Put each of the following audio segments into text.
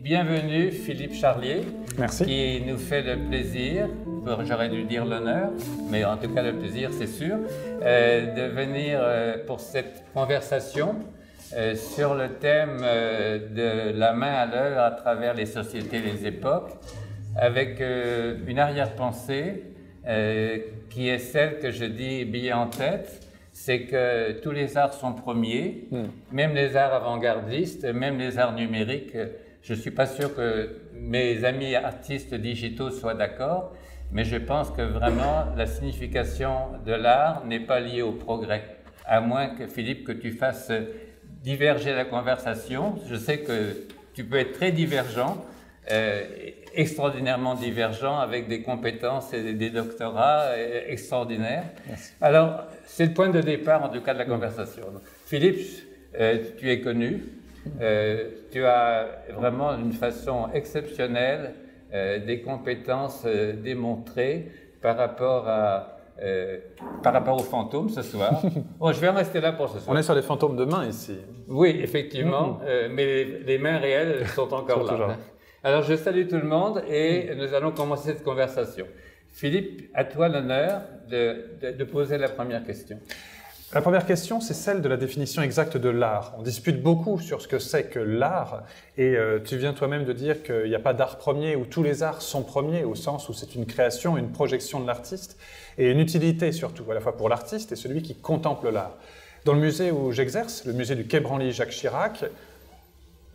bienvenue Philippe Charlier. Merci. Qui nous fait le plaisir, j'aurais dû dire l'honneur, mais en tout cas le plaisir c'est sûr, de venir pour cette conversation sur le thème de la main à l'œuvre à travers les sociétés, les époques, avec une arrière-pensée qui est celle que je dis billet en tête. C'est que tous les arts sont premiers, même les arts avant-gardistes, même les arts numériques. Je ne suis pas sûr que mes amis artistes digitaux soient d'accord, mais je pense que vraiment la signification de l'art n'est pas liée au progrès. À moins que, Philippe, que tu fasses diverger la conversation. Je sais que tu peux être très divergent, extraordinairement divergent, avec des compétences et des doctorats extraordinaires. Merci. Alors, c'est le point de départ, en tout cas, de la conversation. Donc, Philippe, tu es connu. Tu as vraiment d'une façon exceptionnelle des compétences démontrées par rapport aux fantômes ce soir. Bon, je vais en rester là pour ce soir. On est sur les fantômes de main ici. Oui, effectivement, mais les mains réelles sont encore là. Toujours. Alors, je salue tout le monde et nous allons commencer cette conversation. Philippe, à toi l'honneur de poser la première question. La première question, c'est celle de la définition exacte de l'art. On dispute beaucoup sur ce que c'est que l'art, et tu viens toi-même de dire qu'il n'y a pas d'art premier, où tous les arts sont premiers, au sens où c'est une création, une projection de l'artiste, et une utilité surtout, à la fois pour l'artiste et celui qui contemple l'art. Dans le musée où j'exerce, le musée du Quai Branly Jacques Chirac,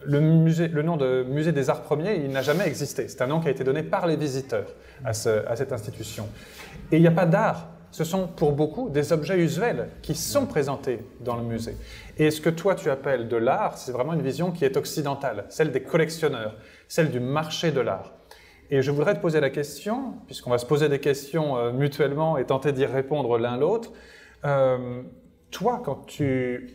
le nom de musée des arts premiers, il n'a jamais existé. C'est un nom qui a été donné par les visiteurs à cette institution. Et il n'y a pas d'art. Ce sont pour beaucoup des objets usuels qui sont présentés dans le musée. Et ce que toi tu appelles de l'art, c'est vraiment une vision qui est occidentale, celle des collectionneurs, celle du marché de l'art. Et je voudrais te poser la question, puisqu'on va se poser des questions mutuellement et tenter d'y répondre l'un l'autre. Toi, quand tu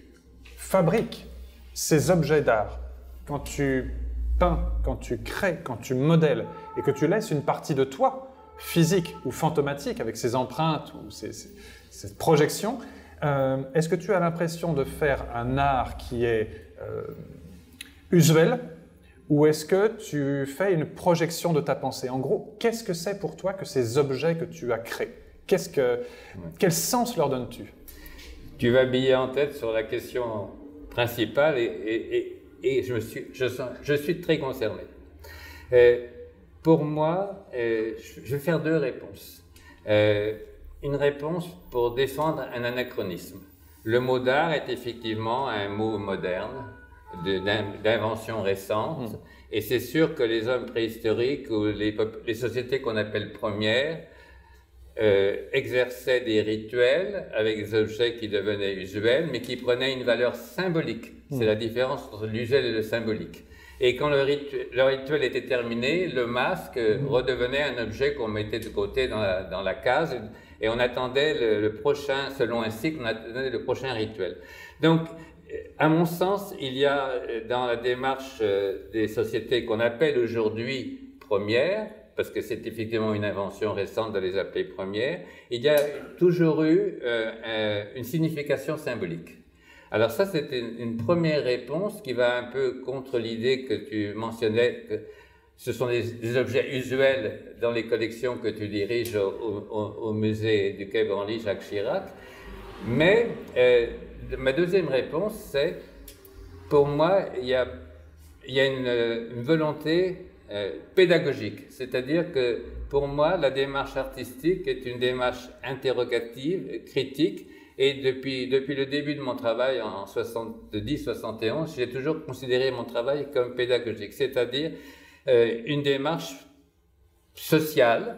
fabriques ces objets d'art, quand tu peins, quand tu crées, quand tu modèles et que tu laisses une partie de toi, physique ou fantomatique, avec ses empreintes ou ses projections, est-ce que tu as l'impression de faire un art qui est usuel ou est-ce que tu fais une projection de ta pensée? En gros, qu'est-ce que c'est pour toi que ces objets que tu as créés? Quel sens leur donnes-tu? Tu vas biller en tête sur la question principale et je suis très concerné. Pour moi, je vais faire deux réponses. Une réponse pour défendre un anachronisme. Le mot d'art est effectivement un mot moderne, d'invention récente, et c'est sûr que les hommes préhistoriques ou les sociétés qu'on appelle premières exerçaient des rituels avec des objets qui devenaient usuels, mais qui prenaient une valeur symbolique. C'est la différence entre l'usuel et le symbolique. Et quand le rituel était terminé, le masque redevenait un objet qu'on mettait de côté dans la case et on attendait le prochain, selon un cycle, on attendait le prochain rituel. Donc, à mon sens, il y a dans la démarche des sociétés qu'on appelle aujourd'hui premières, parce que c'est effectivement une invention récente de les appeler premières, il y a toujours eu une signification symbolique. Alors ça, c'était une première réponse qui va un peu contre l'idée que tu mentionnais, que ce sont des objets usuels dans les collections que tu diriges au musée du Quai Branly Jacques Chirac. Mais ma deuxième réponse, c'est, pour moi, il y a une volonté pédagogique. C'est-à-dire que, pour moi, la démarche artistique est une démarche interrogative, critique. Et depuis le début de mon travail en 70-71, j'ai toujours considéré mon travail comme pédagogique, c'est-à-dire une démarche sociale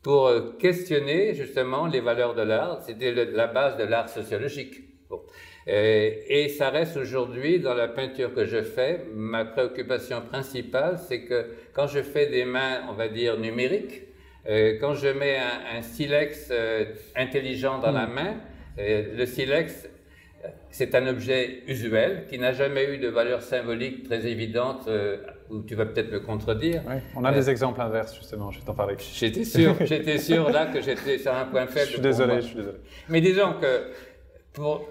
pour questionner justement les valeurs de l'art. C'était la base de l'art sociologique. Bon. Et ça reste aujourd'hui dans la peinture que je fais. Ma préoccupation principale, c'est que quand je fais des mains, on va dire numériques, quand je mets un silex intelligent dans la main, le silex, c'est un objet usuel qui n'a jamais eu de valeur symbolique très évidente, où tu vas peut-être me contredire. Oui, on a des exemples inverses, justement, je vais t'en parler. J'étais sûr là que j'étais sur un point faible. Je suis désolé. Mais disons que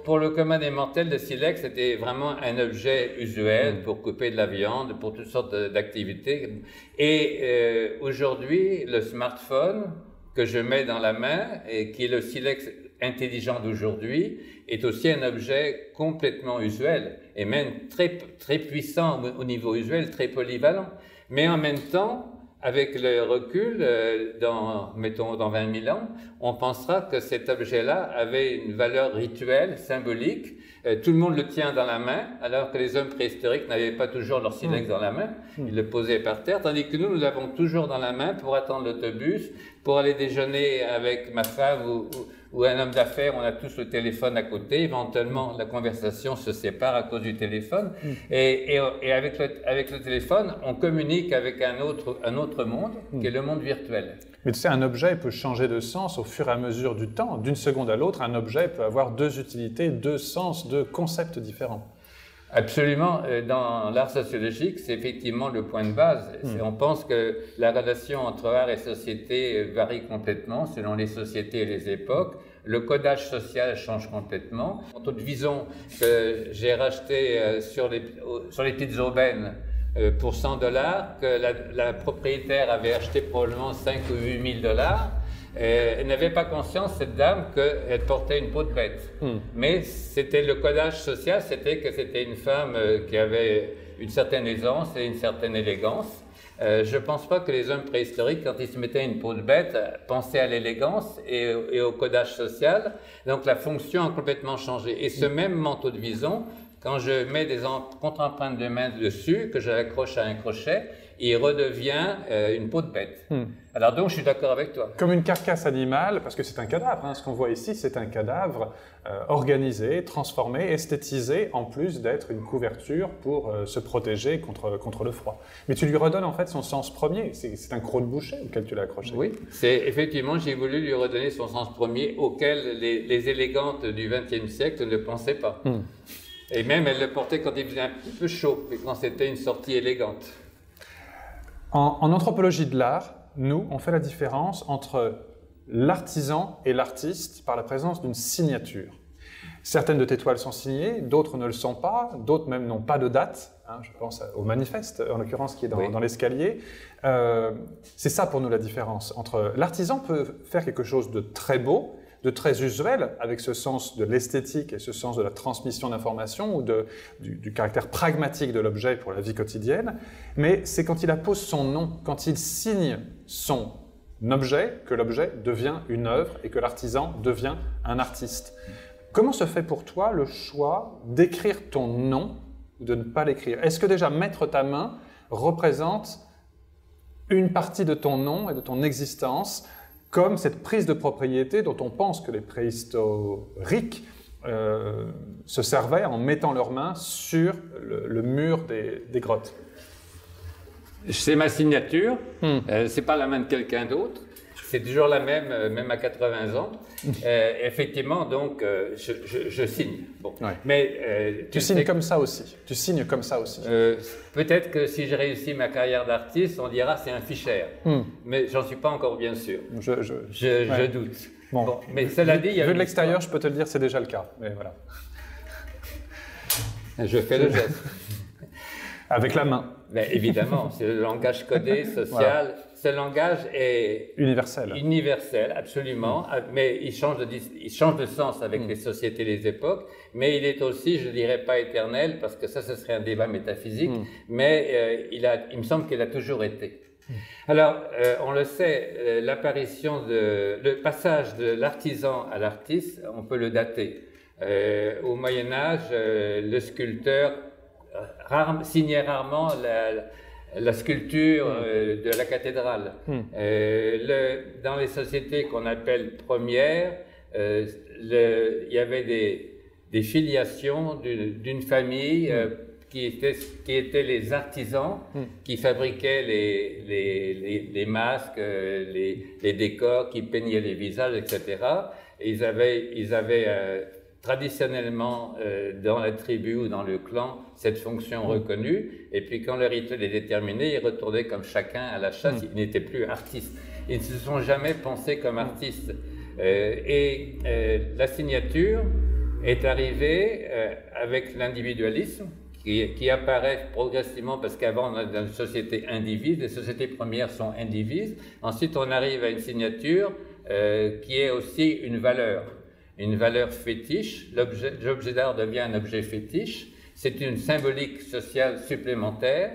Pour le commun des mortels, le silex était vraiment un objet usuel pour couper de la viande, pour toutes sortes d'activités. Et aujourd'hui, le smartphone que je mets dans la main, et qui est le silex intelligent d'aujourd'hui, est aussi un objet complètement usuel, et même très, très puissant au niveau usuel, très polyvalent. Mais en même temps, avec le recul, mettons dans 20 000 ans, on pensera que cet objet-là avait une valeur rituelle, symbolique. Tout le monde le tient dans la main, alors que les hommes préhistoriques n'avaient pas toujours leur silex dans la main. Ils le posaient par terre, tandis que nous l'avons toujours dans la main pour attendre l'autobus, pour aller déjeuner avec ma femme ou un homme d'affaires. On a tous le téléphone à côté. Éventuellement, la conversation se sépare à cause du téléphone. Et avec le téléphone, on communique avec un autre monde, qui est le monde virtuel. Mais tu sais, un objet peut changer de sens au fur et à mesure du temps. D'une seconde à l'autre, un objet peut avoir deux utilités, deux sens, deux concepts différents. Absolument. Dans l'art sociologique, c'est effectivement le point de base. On pense que la relation entre art et société varie complètement selon les sociétés et les époques. Le codage social change complètement. Notre vision que j'ai racheté sur les petites aubaines pour $100, que la propriétaire avait acheté probablement 5 ou 8 000 $. Elle n'avait pas conscience, cette dame, qu'elle portait une peau de bête. Mais c'était le codage social, c'était que c'était une femme qui avait une certaine aisance et une certaine élégance. Je ne pense pas que les hommes préhistoriques, quand ils se mettaient une peau de bête, pensaient à l'élégance et au codage social. Donc la fonction a complètement changé. Et ce même manteau de vison, quand je mets des contre-empreintes de main dessus, que je l'accroche à un crochet, il redevient une peau de bête. Alors donc, je suis d'accord avec toi. Comme une carcasse animale, parce que c'est un cadavre. Hein. Ce qu'on voit ici, c'est un cadavre organisé, transformé, esthétisé, en plus d'être une couverture pour se protéger contre le froid. Mais tu lui redonnes en fait son sens premier. C'est un croc de boucher auquel tu l'as accroché. Oui, effectivement, j'ai voulu lui redonner son sens premier, auquel les élégantes du XXe siècle ne pensaient pas. Et même, elles le portaient quand il faisait un petit peu chaud, et quand c'était une sortie élégante. En anthropologie de l'art, nous, on fait la différence entre l'artisan et l'artiste par la présence d'une signature. Certaines de tes toiles sont signées, d'autres ne le sont pas, d'autres même n'ont pas de date. Hein, je pense au manifeste, en l'occurrence, qui est dans l'escalier. C'est ça pour nous la différence. L'artisan peut faire quelque chose de très beau, de très usuel, avec ce sens de l'esthétique et ce sens de la transmission d'informations ou du caractère pragmatique de l'objet pour la vie quotidienne, mais c'est quand il appose son nom, quand il signe son objet, que l'objet devient une œuvre et que l'artisan devient un artiste. Comment se fait pour toi le choix d'écrire ton nom ou de ne pas l'écrire? Est-ce que déjà mettre ta main représente une partie de ton nom et de ton existence, comme cette prise de propriété dont on pense que les préhistoriques se servaient en mettant leurs mains sur le mur des grottes? C'est ma signature, c'est pas la main de quelqu'un d'autre, c'est toujours la même à 80 ans. Effectivement, donc, je signe. Bon. Ouais. Mais tu signes comme ça aussi. Tu signes comme ça aussi. Peut-être que si j'ai réussi ma carrière d'artiste, on dira c'est un ficher. Mais j'en suis pas encore bien sûr. Je doute. Bon, mais cela dit, il y a vu de l'extérieur, je peux te le dire, c'est déjà le cas. Mais voilà. Je fais le geste. Avec la main. Mais évidemment, c'est le langage codé, social. Voilà. Ce langage est universel, absolument, mais il change de sens avec les sociétés, les époques, mais il est aussi, je dirais pas éternel, parce que ça, ce serait un débat métaphysique, mais il me semble qu'il a toujours été. Alors, on le sait, le passage de l'artisan à l'artiste, on peut le dater. Au Moyen-Âge, le sculpteur signait rarement la sculpture de la cathédrale. Dans les sociétés qu'on appelle premières, il y avait des filiations d'une famille qui étaient les artisans qui fabriquaient les masques, les décors, qui peignaient les visages, etc. Et ils avaient traditionnellement, dans la tribu ou dans le clan, cette fonction reconnue. Et puis, quand le rituel est terminé, ils retournaient comme chacun à la chasse. Ils n'étaient plus artistes. Ils ne se sont jamais pensés comme artistes. La signature, est arrivé avec l'individualisme qui apparaît progressivement parce qu'avant on est dans une société indivise, les sociétés premières sont indivises. Ensuite on arrive à une signature qui est aussi une valeur fétiche. L'objet d'art devient un objet fétiche. C'est une symbolique sociale supplémentaire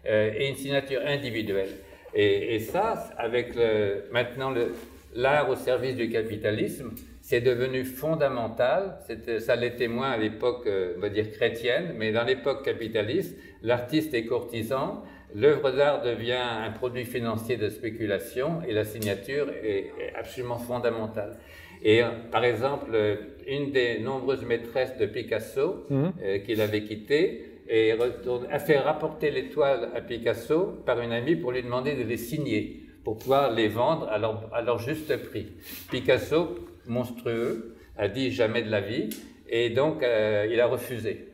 et une signature individuelle. Et ça, avec maintenant l'art au service du capitalisme, c'est devenu fondamental. Ça l'était moins à l'époque, on va dire, chrétienne, mais dans l'époque capitaliste, l'artiste est courtisan, l'œuvre d'art devient un produit financier de spéculation et la signature est absolument fondamentale. Et par exemple, une des nombreuses maîtresses de Picasso, qu'il avait quittée, a fait rapporter les toiles à Picasso par une amie pour lui demander de les signer, pour pouvoir les vendre à leur juste prix. Picasso, monstrueux, a dit jamais de la vie, et donc il a refusé.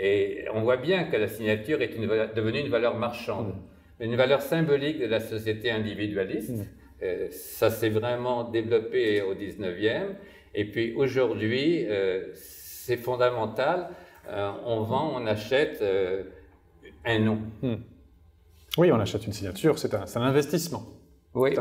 Et on voit bien que la signature est devenue une valeur marchande, une valeur symbolique de la société individualiste. Ça s'est vraiment développé au 19e, et puis aujourd'hui, c'est fondamental. On vend, on achète un nom. Oui, on achète une signature, c'est un investissement. Oui,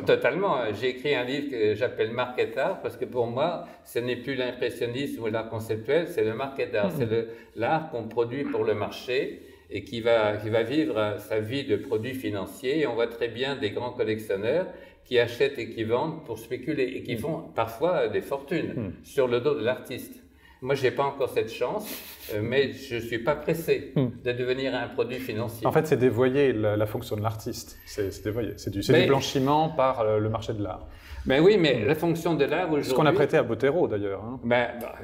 totalement. J'ai écrit un livre que j'appelle Market Art parce que pour moi, ce n'est plus l'impressionnisme ou l'art conceptuel, c'est le market art. C'est l'art qu'on produit pour le marché et qui va vivre sa vie de produit financier. Et on voit très bien des grands collectionneurs qui achètent et qui vendent pour spéculer et qui font parfois des fortunes sur le dos de l'artiste. Moi, je n'ai pas encore cette chance, mais je ne suis pas pressé de devenir un produit financier. En fait, c'est dévoyer la fonction de l'artiste. C'est dévoyer. C'est du blanchiment par le marché de l'art. Ben oui, mais la fonction de l'art aujourd'hui... Ce qu'on a prêté à Botero, d'ailleurs.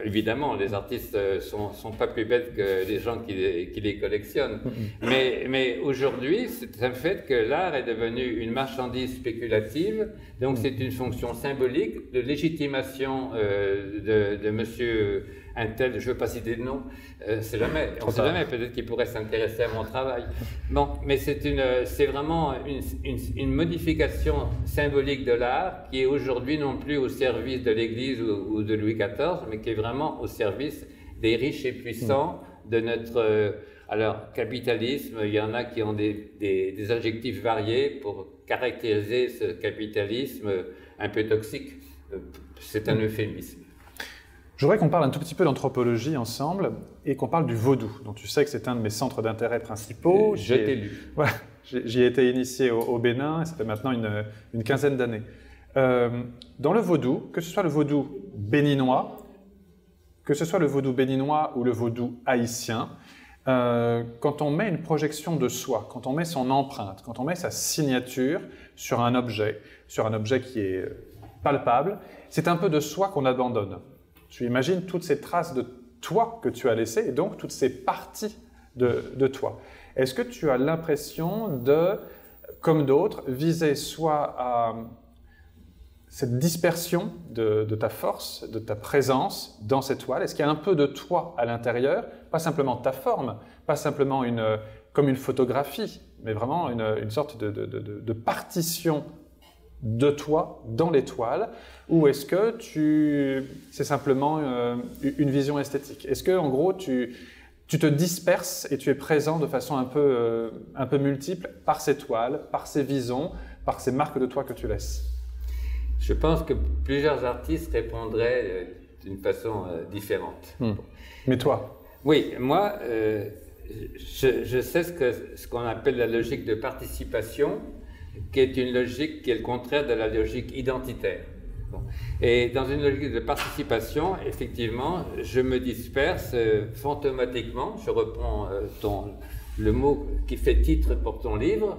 Évidemment, les artistes sont pas plus bêtes que les gens qui les collectionnent. Mais aujourd'hui, c'est un fait que l'art est devenu une marchandise spéculative. Donc, c'est une fonction symbolique de légitimation de monsieur... un tel, je ne veux pas citer de nom, on ne sait jamais, peut-être qu'il pourrait s'intéresser à mon travail. Bon, mais c'est vraiment une modification symbolique de l'art qui est aujourd'hui non plus au service de l'Église ou de Louis XIV, mais qui est vraiment au service des riches et puissants de notre... alors, capitalisme, il y en a qui ont des adjectifs variés pour caractériser ce capitalisme un peu toxique. C'est un euphémisme. Je voudrais qu'on parle un tout petit peu d'anthropologie ensemble et qu'on parle du vaudou, dont tu sais que c'est un de mes centres d'intérêt principaux. Je t'ai lu. Voilà, j'y ai été initié au Bénin, et ça fait maintenant une quinzaine d'années. Dans le vaudou, que ce soit le vaudou béninois, ou le vaudou haïtien, quand on met une projection de soi, quand on met son empreinte, quand on met sa signature sur un objet qui est palpable, c'est un peu de soi qu'on abandonne. Tu imagines toutes ces traces de toi que tu as laissées et donc toutes ces parties de toi. Est-ce que tu as l'impression de, comme d'autres, viser soit à cette dispersion de ta force, de ta présence dans cette toile? Est-ce qu'il y a un peu de toi à l'intérieur? Pas simplement ta forme, pas simplement comme une photographie, mais vraiment une sorte de partition de toi dans l'étoile, ou est-ce que c'est simplement une vision esthétique? Est-ce que, en gros, tu te disperses et tu es présent de façon un peu multiple par ces toiles, par ces visions, par ces marques de toi que tu laisses? Je pense que plusieurs artistes répondraient d'une façon différente. Mais toi? Oui, moi, je sais ce qu'on appelle la logique de participation, qui est une logique qui est le contraire de la logique identitaire. Bon. Et dans une logique de participation, effectivement, je me disperse fantomatiquement. Je reprends le mot qui fait titre pour ton livre.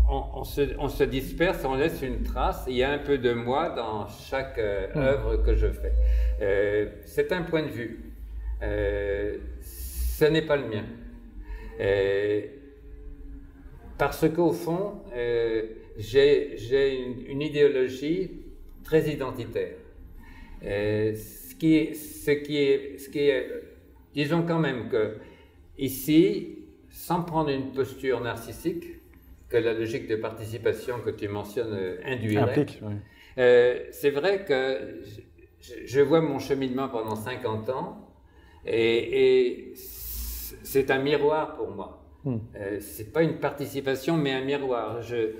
On se disperse, on laisse une trace. Il y a un peu de moi dans chaque œuvre que je fais. C'est un point de vue. Ce n'est pas le mien. Parce qu'au fond, j'ai une idéologie très identitaire. Disons quand même que ici, sans prendre une posture narcissique, que la logique de participation que tu mentionnes induirait, implique, oui. C'est vrai que je vois mon cheminement pendant 50 ans et c'est un miroir pour moi. C'est pas une participation, mais un miroir. Je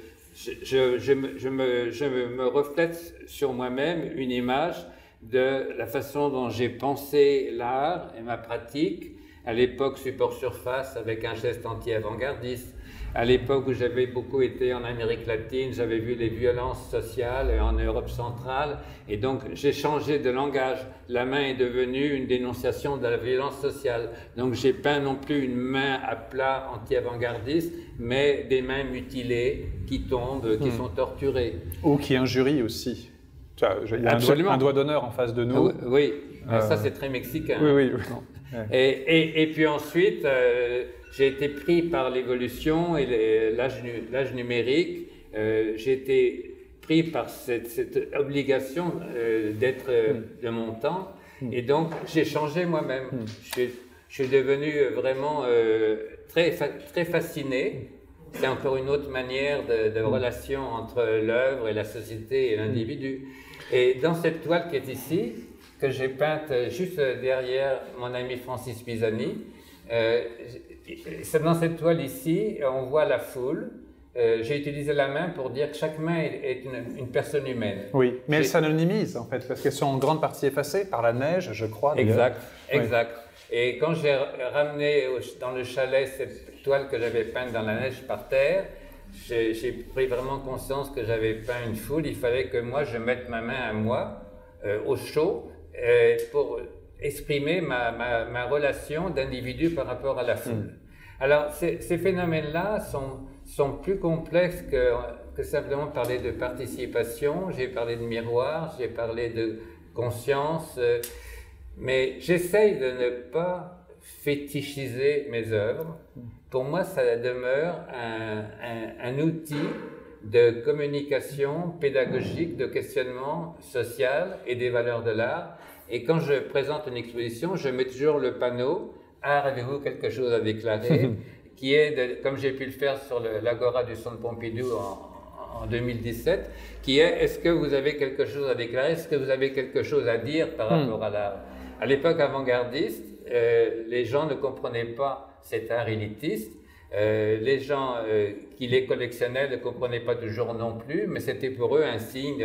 me reflète sur moi-même une image de la façon dont j'ai pensé l'art et ma pratique, à l'époque support surface avec un geste anti-avant-gardiste, à l'époque où j'avais beaucoup été en Amérique latine, j'avais vu les violences sociales en Europe centrale, et donc j'ai changé de langage. La main est devenue une dénonciation de la violence sociale. Donc j'ai peint non plus une main à plat anti-avant-gardiste, mais des mains mutilées qui tombent, qui sont torturées. Ou qui injurient aussi. Il y a un doigt d'honneur en face de nous. Oui, mais ça c'est très mexicain. Oui. Et puis ensuite, j'ai été pris par l'évolution et l'âge numérique. J'ai été pris par cette obligation d'être de mon temps. Et donc, j'ai changé moi-même. Je suis devenu vraiment très fasciné. C'est encore une autre manière de relation entre l'œuvre et la société et l'individu. Et dans cette toile qui est ici, que j'ai peinte juste derrière mon ami Francis Pisani, dans cette toile ici, on voit la foule. J'ai utilisé la main pour dire que chaque main est une personne humaine. Oui, mais elles s'anonymisent en fait, parce qu'elles sont en grande partie effacées par la neige, je crois. Exact. Et quand j'ai ramené dans le chalet cette toile que j'avais peinte dans la neige par terre, j'ai pris vraiment conscience que j'avais peint une foule. Il fallait que moi, je mette ma main à moi, au chaud, pour exprimer ma relation d'individu par rapport à la foule. Alors, ces phénomènes-là sont plus complexes que simplement parler de participation. J'ai parlé de miroir, j'ai parlé de conscience, mais j'essaye de ne pas fétichiser mes œuvres. Pour moi, ça demeure un outil de communication pédagogique, de questionnement social et des valeurs de l'art. Et quand je présente une exposition, je mets toujours le panneau « Art, avez-vous quelque chose à déclarer ?» qui est, comme j'ai pu le faire sur l'Agora du Centre Pompidou en 2017, qui est « Est-ce que vous avez quelque chose à déclarer? Est-ce que vous avez quelque chose à dire par rapport à l'art ?» À l'époque avant-gardiste, les gens ne comprenaient pas cet art élitiste. Les gens qui les collectionnaient ne comprenaient pas toujours non plus, mais c'était pour eux un signe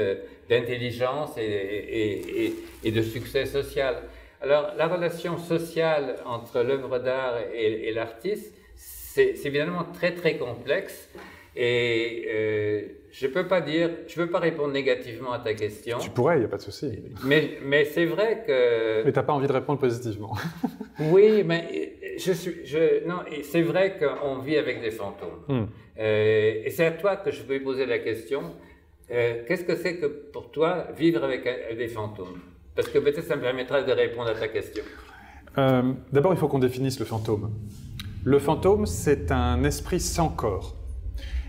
d'intelligence et de succès social. Alors, la relation sociale entre l'œuvre d'art et l'artiste, c'est évidemment très très complexe et je peux pas répondre négativement à ta question. Tu pourrais, il n'y a pas de souci. Mais c'est vrai que... Mais tu n'as pas envie de répondre positivement. Oui, mais non, c'est vrai qu'on vit avec des fantômes. Et c'est à toi que je peux poser la question. Qu'est-ce que c'est que pour toi vivre avec des fantômes? Parce que peut-être ça me permettra de répondre à ta question. D'abord, il faut qu'on définisse le fantôme. Le fantôme, c'est un esprit sans corps.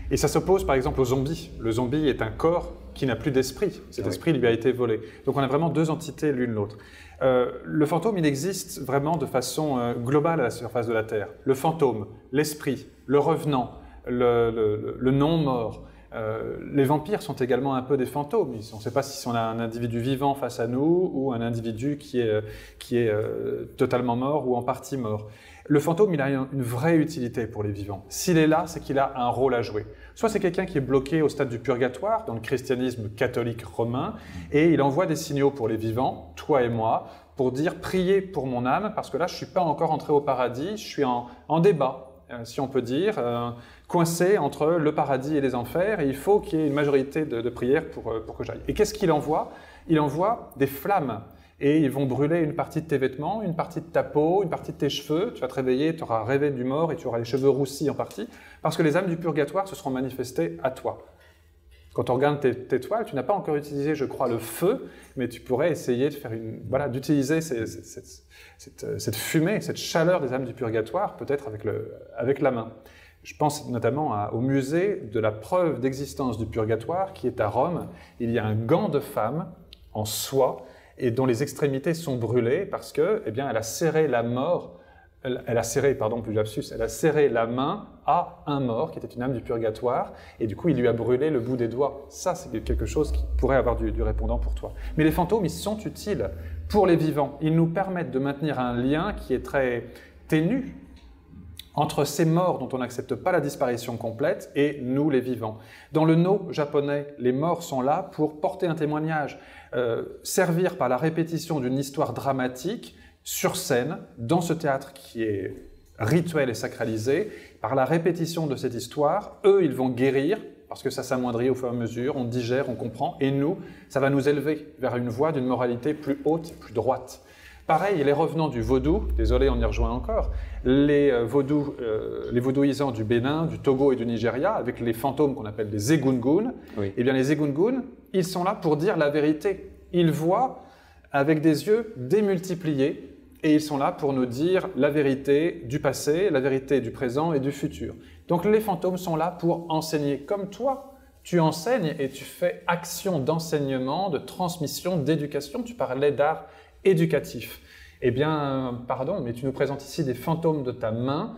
Et ça s'oppose par exemple au zombie. Le zombie est un corps qui n'a plus d'esprit. Cet esprit lui a été volé. Donc on a vraiment deux entités l'une l'autre. Le fantôme, il existe vraiment de façon globale à la surface de la Terre. Le fantôme, l'esprit, le revenant, le non-mort. Les vampires sont également un peu des fantômes. On ne sait pas si on a un individu vivant face à nous ou un individu qui est totalement mort ou en partie mort. Le fantôme, il a une vraie utilité pour les vivants. S'il est là, c'est qu'il a un rôle à jouer. Soit c'est quelqu'un qui est bloqué au stade du purgatoire, dans le christianisme catholique romain, et il envoie des signaux pour les vivants, toi et moi, pour dire « priez pour mon âme », parce que là, je ne suis pas encore entré au paradis, je suis en débat, si on peut dire, coincé entre le paradis et les enfers, et il faut qu'il y ait une majorité de prières pour que j'aille. Et qu'est-ce qu'il envoie? Il envoie des flammes. Et ils vont brûler une partie de tes vêtements, une partie de ta peau, une partie de tes cheveux. Tu vas te réveiller, tu auras rêvé du mort et tu auras les cheveux roussis en partie, parce que les âmes du purgatoire se seront manifestées à toi. Quand on regarde tes toiles, tu n'as pas encore utilisé, je crois, le feu, mais tu pourrais essayer de faire d'utiliser cette fumée, cette chaleur des âmes du purgatoire, peut-être avec la main. Je pense notamment au musée de la preuve d'existence du purgatoire, qui est à Rome. Il y a un gant de femme en soie, et dont les extrémités sont brûlées parce que, eh bien, elle a serré la mort elle a serré, pardon, plus lapsus, elle a serré la main à un mort qui était une âme du purgatoire et du coup il lui a brûlé le bout des doigts. Ça, c'est quelque chose qui pourrait avoir du répondant pour toi. Mais les fantômes, ils sont utiles pour les vivants. Ils nous permettent de maintenir un lien qui est très ténu entre ces morts dont on n'accepte pas la disparition complète et nous, les vivants. Dans le no japonais, les morts sont là pour porter un témoignage, servir par la répétition d'une histoire dramatique sur scène, dans ce théâtre qui est rituel et sacralisé. Par la répétition de cette histoire, eux, ils vont guérir, parce que ça s'amoindrit au fur et à mesure, on digère, on comprend, et nous, ça va nous élever vers une voie d'une moralité plus haute, plus droite. Pareil, les revenants du vaudou, désolé, on y rejoint encore, les vaudouisants du Bénin, du Togo et du Nigeria, avec les fantômes qu'on appelle des Egungun, Oui. eh bien les Egungun, ils sont là pour dire la vérité. Ils voient avec des yeux démultipliés, et ils sont là pour nous dire la vérité du passé, la vérité du présent et du futur. Donc les fantômes sont là pour enseigner, comme toi, tu enseignes et tu fais action d'enseignement, de transmission, d'éducation. Tu parlais d'art éducatif. Eh bien, pardon, mais tu nous présentes ici des fantômes de ta main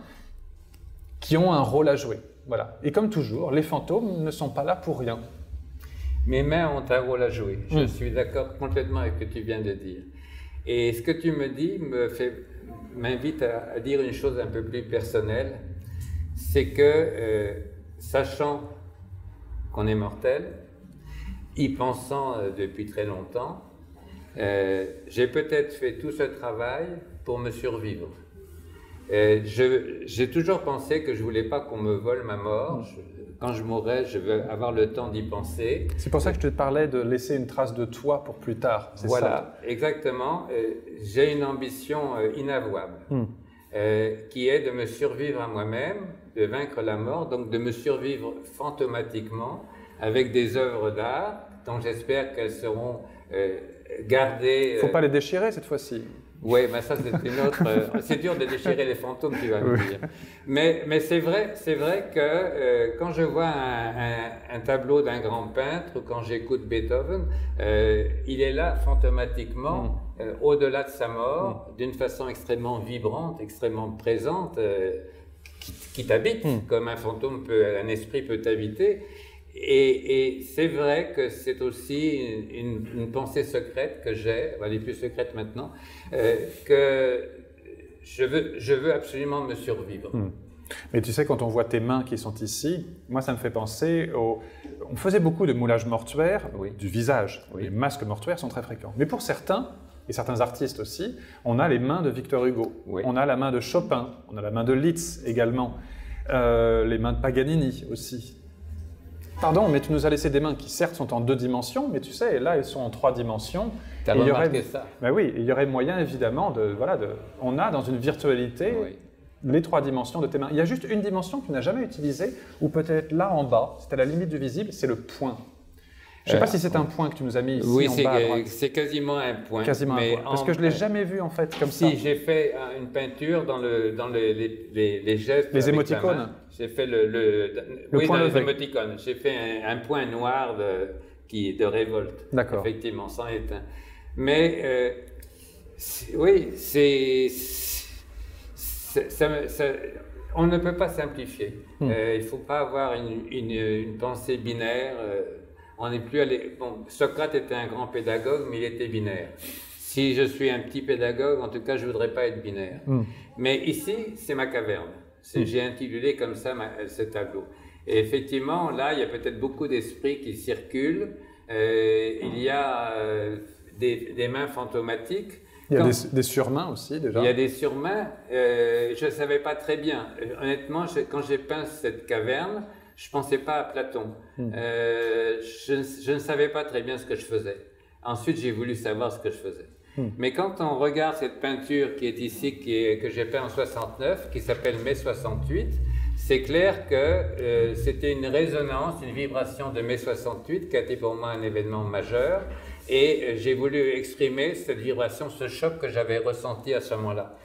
qui ont un rôle à jouer. Voilà. Et comme toujours, les fantômes ne sont pas là pour rien. Mes mains ont un rôle à jouer. Je suis d'accord complètement avec ce que tu viens de dire. Et ce que tu me dis m'invite à dire une chose un peu plus personnelle. C'est que, sachant qu'on est mortel, y pensant depuis très longtemps, j'ai peut-être fait tout ce travail pour me survivre. J'ai toujours pensé que je ne voulais pas qu'on me vole ma mort. Quand je mourrai, je veux avoir le temps d'y penser. C'est pour ça que je te parlais de laisser une trace de toi pour plus tard. Voilà, ça. Exactement. J'ai une ambition inavouable qui est de me survivre à moi-même, de vaincre la mort, donc de me survivre fantomatiquement avec des œuvres d'art dont j'espère qu'elles seront gardées. Il ne faut pas les déchirer cette fois-ci. Oui, mais ça c'est une autre. C'est dur de déchirer les fantômes, tu vas me dire. Mais c'est vrai que quand je vois un tableau d'un grand peintre ou quand j'écoute Beethoven, il est là fantomatiquement, au-delà de sa mort, d'une façon extrêmement vibrante, extrêmement présente, qui t'habite, comme un fantôme un esprit peut t'habiter. Et c'est vrai que c'est aussi une pensée secrète que j'ai, elle est plus secrète maintenant, que je veux absolument me survivre. Mais tu sais, quand on voit tes mains qui sont ici, moi ça me fait penser on faisait beaucoup de moulage mortuaire du visage. Les masques mortuaires sont très fréquents. Mais pour certains, et certains artistes aussi, on a les mains de Victor Hugo, on a la main de Chopin, on a la main de Liszt également, les mains de Paganini aussi. Pardon, mais tu nous as laissé des mains qui certes sont en 2 dimensions, mais tu sais, là elles sont en 3 dimensions. Tu as remarqué ça? Ben oui, il y aurait moyen évidemment on a dans une virtualité les 3 dimensions de tes mains. Il y a juste une dimension que tu n'as jamais utilisée, ou peut-être là en bas, c'est à la limite du visible, c'est le point. Je ne sais pas si c'est un point que tu nous as mis ici en bas à droite. Oui, c'est quasiment un point. Quasiment un point. Parce que je ne l'ai jamais vu en fait comme ça. Si, j'ai fait une peinture dans les gestes. Les émoticônes. J'ai fait point dans levé. les émoticônes. J'ai fait un point noir de révolte. D'accord. Effectivement, sans éteint. Mais on ne peut pas simplifier. Il ne faut pas avoir une pensée binaire. On n'est plus allé. Bon, Socrate était un grand pédagogue, mais il était binaire. Si je suis un petit pédagogue, en tout cas, je ne voudrais pas être binaire. Mais ici, c'est ma caverne. J'ai intitulé comme ça ce tableau. Et effectivement, là, il y a peut-être beaucoup d'esprits qui circulent. Il y a des mains fantomatiques. Il y a des surmains aussi, déjà. Il y a des surmains. Je ne savais pas très bien. Honnêtement, quand j'ai peint cette caverne, je ne pensais pas à Platon. Je ne savais pas très bien ce que je faisais. Ensuite, j'ai voulu savoir ce que je faisais. Mais quand on regarde cette peinture qui est ici, que j'ai peinte en 69, qui s'appelle Mai 68, c'est clair que c'était une résonance, une vibration de Mai 68 qui a été pour moi un événement majeur. Et j'ai voulu exprimer cette vibration, ce choc que j'avais ressenti à ce moment-là.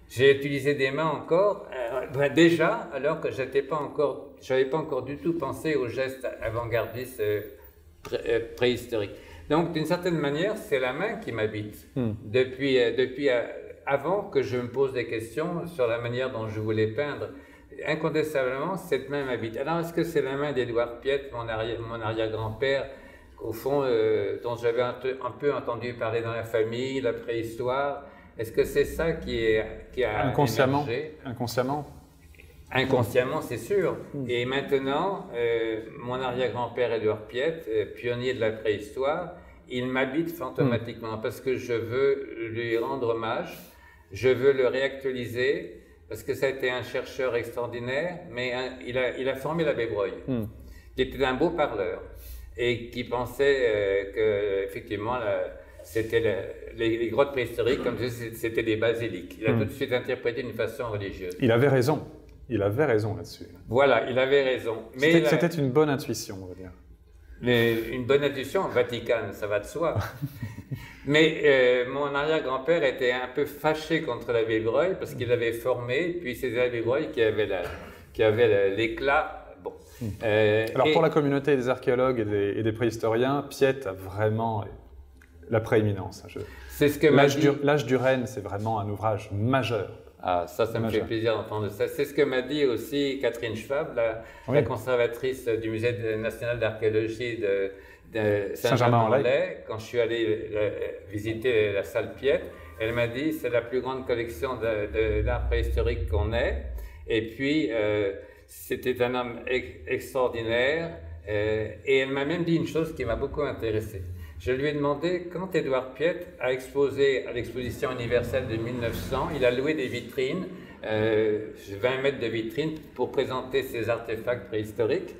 J'ai utilisé des mains encore, déjà, alors que j'avais pas encore du tout pensé aux gestes avant-gardistes préhistoriques. Donc, d'une certaine manière, c'est la main qui m'habite. Depuis avant que je me pose des questions sur la manière dont je voulais peindre. Incontestablement, cette main m'habite. Alors, est-ce que c'est la main d'Édouard Piette, mon arrière-grand-père, au fond, dont j'avais un peu entendu parler dans la famille, la préhistoire? Est-ce que c'est ça qui a inconsciemment émergé? Inconsciemment, c'est sûr. Et maintenant, mon arrière-grand-père Édouard Piette, pionnier de la préhistoire, il m'habite fantomatiquement parce que je veux lui rendre hommage, je veux le réactualiser, parce que ça a été un chercheur extraordinaire, mais il a formé l'abbé Breuil, qui était un beau parleur et qui pensait que effectivement les grottes préhistoriques, comme je disais, c'était des basiliques. Il a tout de suite interprété d'une façon religieuse. Il avait raison. Il avait raison là-dessus. Voilà, il avait raison. C'était une bonne intuition, on va dire. Une bonne intuition, Vatican, ça va de soi. Mais mon arrière-grand-père était un peu fâché contre l'abbé Breuil parce qu'il avait formé, puis c'est l'abbé Breuil qui avait l'éclat. Bon. Alors pour la communauté des archéologues et des préhistoriens, Piette a vraiment la prééminence. C'est ce que L'âge du renne, c'est vraiment un ouvrage majeur. Ah, ça me fait plaisir d'entendre ça. C'est ce que m'a dit aussi Catherine Schwab, la conservatrice du Musée national d'archéologie de Saint-Germain-en-Laye, quand je suis allé visiter la salle Piette. Elle m'a dit c'est la plus grande collection d'art préhistorique qu'on ait. Et puis, c'était un homme extraordinaire. Et elle m'a même dit une chose qui m'a beaucoup intéressé. Je lui ai demandé, quand Édouard Piette a exposé à l'exposition universelle de 1900, il a loué des vitrines, 20 mètres de vitrines, pour présenter ses artefacts préhistoriques.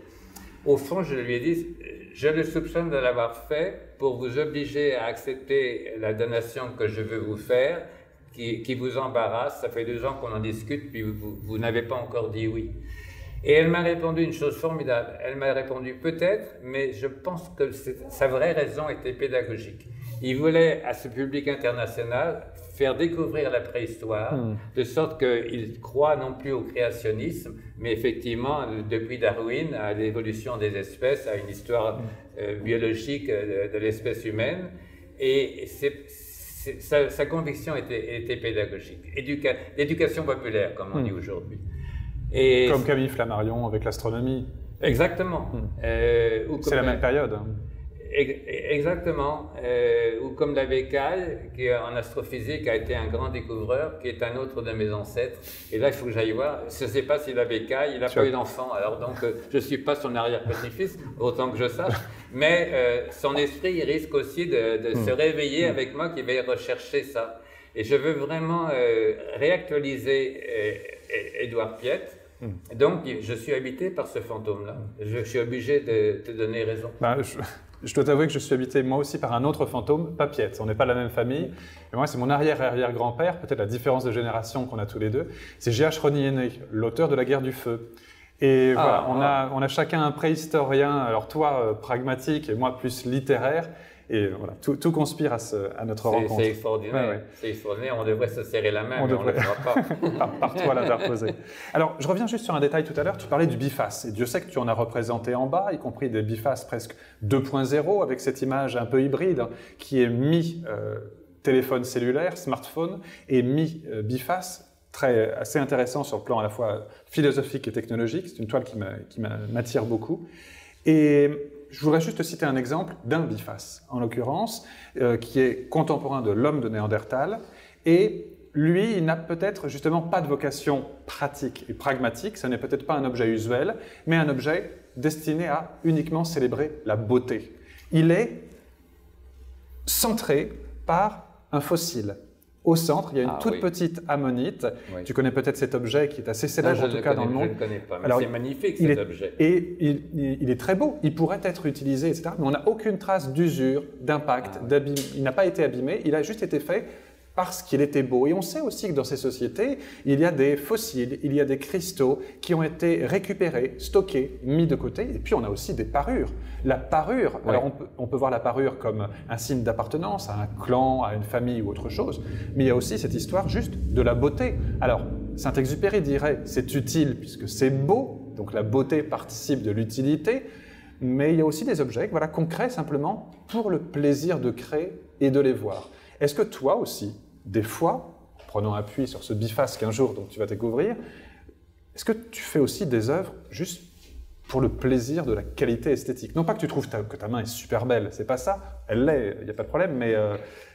Au fond, je lui ai dit, je le soupçonne de l'avoir fait pour vous obliger à accepter la donation que je veux vous faire, qui vous embarrasse. Ça fait 2 ans qu'on en discute, puis vous n'avez pas encore dit oui. Et elle m'a répondu une chose formidable. Elle m'a répondu peut-être, mais je pense que sa vraie raison était pédagogique. Il voulait à ce public international faire découvrir la préhistoire, de sorte qu'il croit non plus au créationnisme, mais effectivement, depuis Darwin, à l'évolution des espèces, à une histoire biologique de l'espèce humaine. Et sa conviction était pédagogique. L'éducation populaire, comme on dit aujourd'hui. Comme Camille Flammarion avec l'astronomie. Exactement. C'est la même période. Exactement. Ou comme l'abbé Caille, qui en astrophysique a été un grand découvreur, qui est un autre de mes ancêtres. Et là, il faut que j'aille voir. Je ne sais pas si l'abbé Caille, il n'a pas eu d'enfant. Alors donc, je ne suis pas son arrière-petit-fils, autant que je sache. Mais son esprit, il risque aussi de se réveiller avec moi, qui va rechercher ça. Et je veux vraiment réactualiser Édouard Piette. Donc, je suis habité par ce fantôme-là. Je suis obligé de te donner raison. Je dois t'avouer que je suis habité moi aussi par un autre fantôme, pas Piette. On n'est pas de la même famille. Et moi, c'est mon arrière-arrière-grand-père, peut-être la différence de génération qu'on a tous les deux. C'est G.H. Rony-Aîné, l'auteur de La Guerre du Feu. Et voilà, on a chacun un préhistorien, alors toi pragmatique et moi plus littéraire. Et voilà, tout conspire à notre rencontre. C'est extraordinaire. Ouais. C'est extraordinaire. On devrait se serrer la main, mais on ne le fera pas. par toi l'interposer. Alors, je reviens juste sur un détail tout à l'heure. Tu parlais du biface. Et Dieu sait que tu en as représenté en bas, y compris des bifaces presque 2.0, avec cette image un peu hybride qui est mi-téléphone cellulaire, smartphone, et mi-biface, assez intéressant sur le plan à la fois philosophique et technologique. C'est une toile qui m'attire beaucoup. Et je voudrais juste citer un exemple d'un biface, en l'occurrence, qui est contemporain de l'homme de Néandertal. Et lui, il n'a peut-être justement pas de vocation pratique et pragmatique. Ce n'est peut-être pas un objet usuel, mais un objet destiné à uniquement célébrer la beauté. Il est centré par un fossile. Au centre, il y a une toute petite ammonite. Oui. Tu connais peut-être cet objet qui est assez célèbre, en tout cas dans le monde. Je ne le connais pas, mais c'est magnifique cet objet. Et il est très beau, il pourrait être utilisé, etc. Mais on n'a aucune trace d'usure, d'impact, d'abîme. Il n'a pas été abîmé, il a juste été fait parce qu'il était beau. Et on sait aussi que dans ces sociétés, il y a des fossiles, il y a des cristaux qui ont été récupérés, stockés, mis de côté. Et puis on a aussi des parures. La parure, alors on peut voir la parure comme un signe d'appartenance à un clan, à une famille ou autre chose. Mais il y a aussi cette histoire juste de la beauté. Alors, Saint-Exupéry dirait c'est utile puisque c'est beau, donc la beauté participe de l'utilité. Mais il y a aussi des objets qu'on crée simplement pour le plaisir de créer et de les voir. Est-ce que toi aussi, des fois, prenant appui sur ce biface qu'un jour donc, tu vas découvrir, est-ce que tu fais aussi des œuvres juste pour le plaisir de la qualité esthétique? Non pas que tu trouves que ta main est super belle, c'est pas ça, elle l'est, il n'y a pas de problème, mais